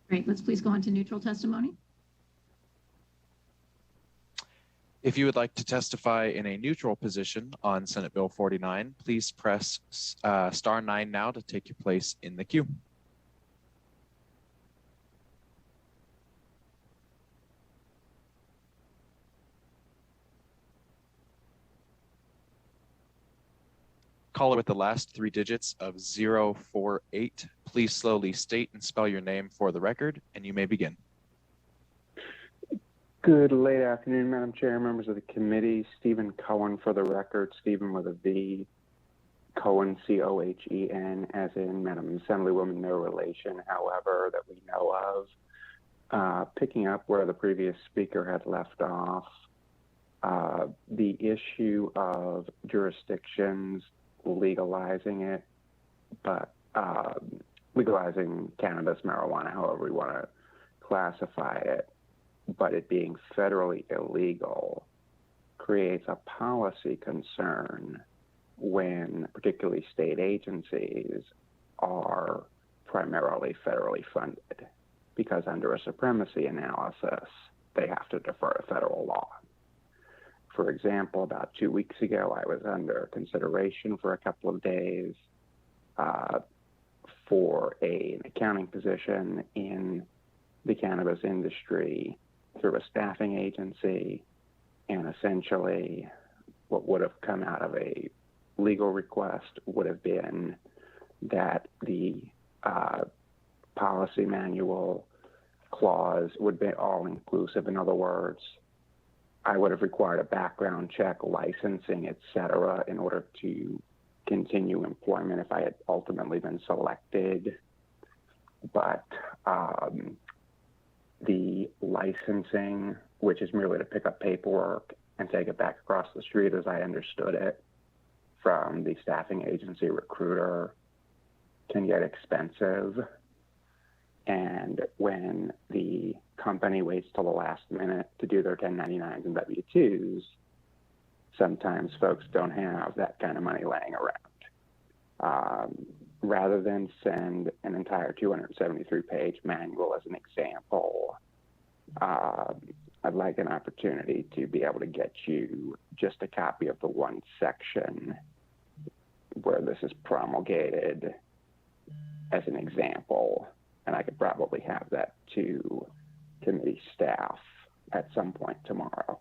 S1: Great. Let's please go on to neutral testimony.
S15: If you would like to testify in a neutral position on Senate Bill 49, please press star 9 now to take your place in the queue. Caller with the last 3 digits of 048, please slowly state and spell your name for the record, and you may begin.
S17: Good late afternoon, Madam Chair, members of the committee. Stephen Cohen for the record, Stephen with a V, Cohen, C-O-H-E-N, as in Madam Assemblywoman, no relation, however, that we know of. Picking up where the previous speaker had left off, the issue of jurisdictions legalizing it, but legalizing cannabis, marijuana, however we want to classify it, but it being federally illegal creates a policy concern when particularly state agencies are primarily federally funded, because under a supremacy analysis, they have to defer to federal law. For example, about 2 weeks ago, I was under consideration for a couple of days for an accounting position in the cannabis industry through a staffing agency, and essentially what would have come out of a legal request would have been that the policy manual clause would be all-inclusive. In other words, I would have required a background check, licensing, etc., in order to continue employment if I had ultimately been selected. But the licensing, which is merely to pick up paperwork and take it back across the street, as I understood it from the staffing agency recruiter, can get expensive. And when the company waits till the last minute to do their 1099s and W-2s, sometimes folks don't have that kind of money laying around. Rather than send an entire 273-page manual as an example, I'd like an opportunity to be able to get you just a copy of the one section where this is promulgated as an example, and I could probably have that to committee staff at some point tomorrow.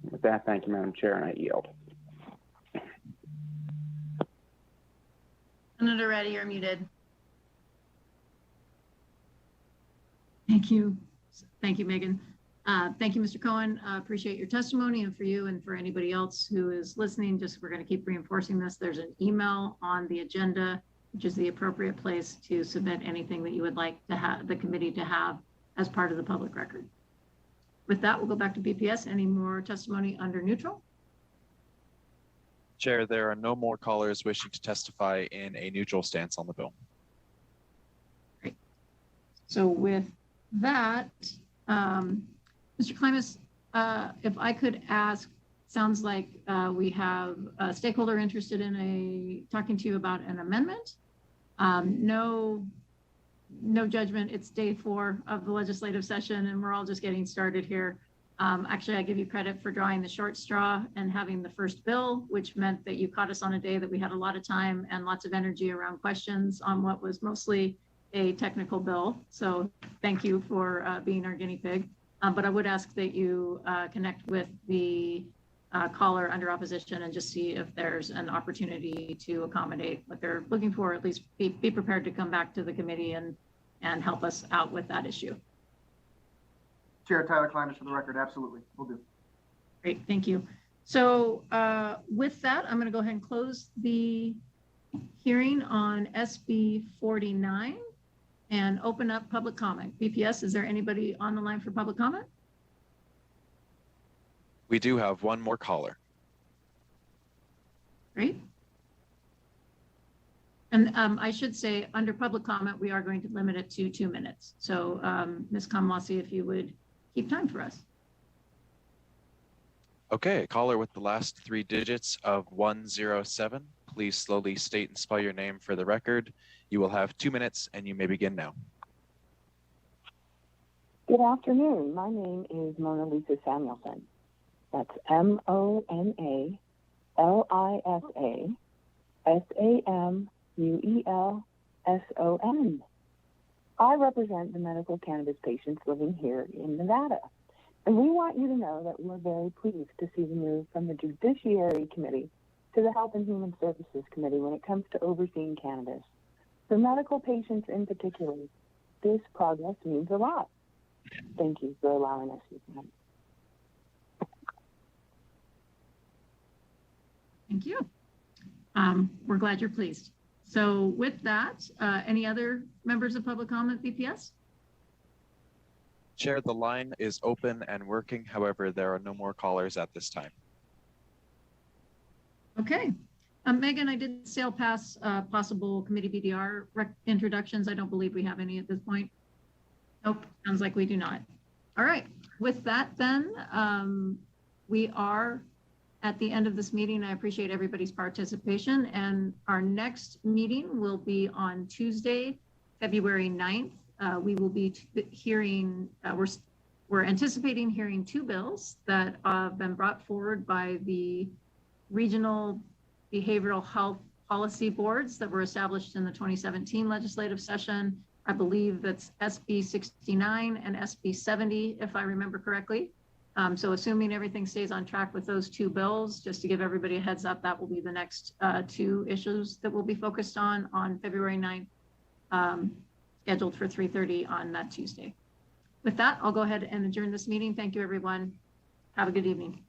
S17: With that, thank you, Madam Chair, and I yield.
S6: Senator Reddy, you're muted.
S1: Thank you. Thank you, Megan. Thank you, Mr. Cohen. Appreciate your testimony, and for you and for anybody else who is listening, just we're going to keep reinforcing this. There's an email on the agenda, which is the appropriate place to submit anything that you would like to have the committee to have as part of the public record. With that, we'll go back to BPS. Any more testimony under neutral?
S15: Chair, there are no more callers wishing to testify in a neutral stance on the bill.
S1: Great. So with that, Mr. Klimas, if I could ask, sounds like we have a stakeholder interested in talking to you about an amendment. No judgment. It's day 4 of the legislative session, and we're all just getting started here. Actually, I give you credit for drawing the short straw and having the first bill, which meant that you caught us on a day that we had a lot of time and lots of energy around questions on what was mostly a technical bill. So thank you for being our guinea pig. But I would ask that you connect with the caller under opposition and just see if there's an opportunity to accommodate what they're looking for, at least be prepared to come back to the committee and help us out with that issue.
S11: Chair Tyler Klimas for the record, absolutely, will do.
S1: Great, thank you. So with that, I'm going to go ahead and close the hearing on SB 49 and open up public comment. BPS, is there anybody on the line for public comment?
S15: We do have one more caller.
S1: Great. And I should say, under public comment, we are going to limit it to 2 minutes. So Ms. Kamlasi, if you would keep time for us.
S15: Okay, a caller with the last 3 digits of 107. Please slowly state and spell your name for the record. You will have 2 minutes and you may begin now.
S18: Good afternoon. My name is Mona Lisa Samuelson. That's MONALISASAMUELSON. I represent the medical cannabis patients living here in Nevada. And we want you to know that we're very pleased to see the move from the Judiciary Committee to the Health and Human Services Committee when it comes to overseeing cannabis. For medical patients in particular, this progress means a lot. Thank you for allowing us to come.
S1: Thank you. We're glad you're pleased. So with that, any other members of public comment, BPS?
S15: Chair, the line is open and working. However, there are no more callers at this time.
S1: Okay. Megan, I did sail past possible committee BDR introductions. I don't believe we have any at this point. Nope, sounds like we do not. All right, with that then, we are at the end of this meeting. I appreciate everybody's participation, and our next meeting will be on Tuesday, February 9th. We will be hearing, we're anticipating hearing 2 bills that have been brought forward by the regional behavioral health policy boards that were established in the 2017 legislative session. I believe that's SB 69 and SB 70, if I remember correctly. So assuming everything stays on track with those 2 bills, just to give everybody a heads up, that will be the next 2 issues that we'll be focused on February 9th, scheduled for 3:30 on that Tuesday. With that, I'll go ahead and adjourn this meeting. Thank you, everyone. Have a good evening.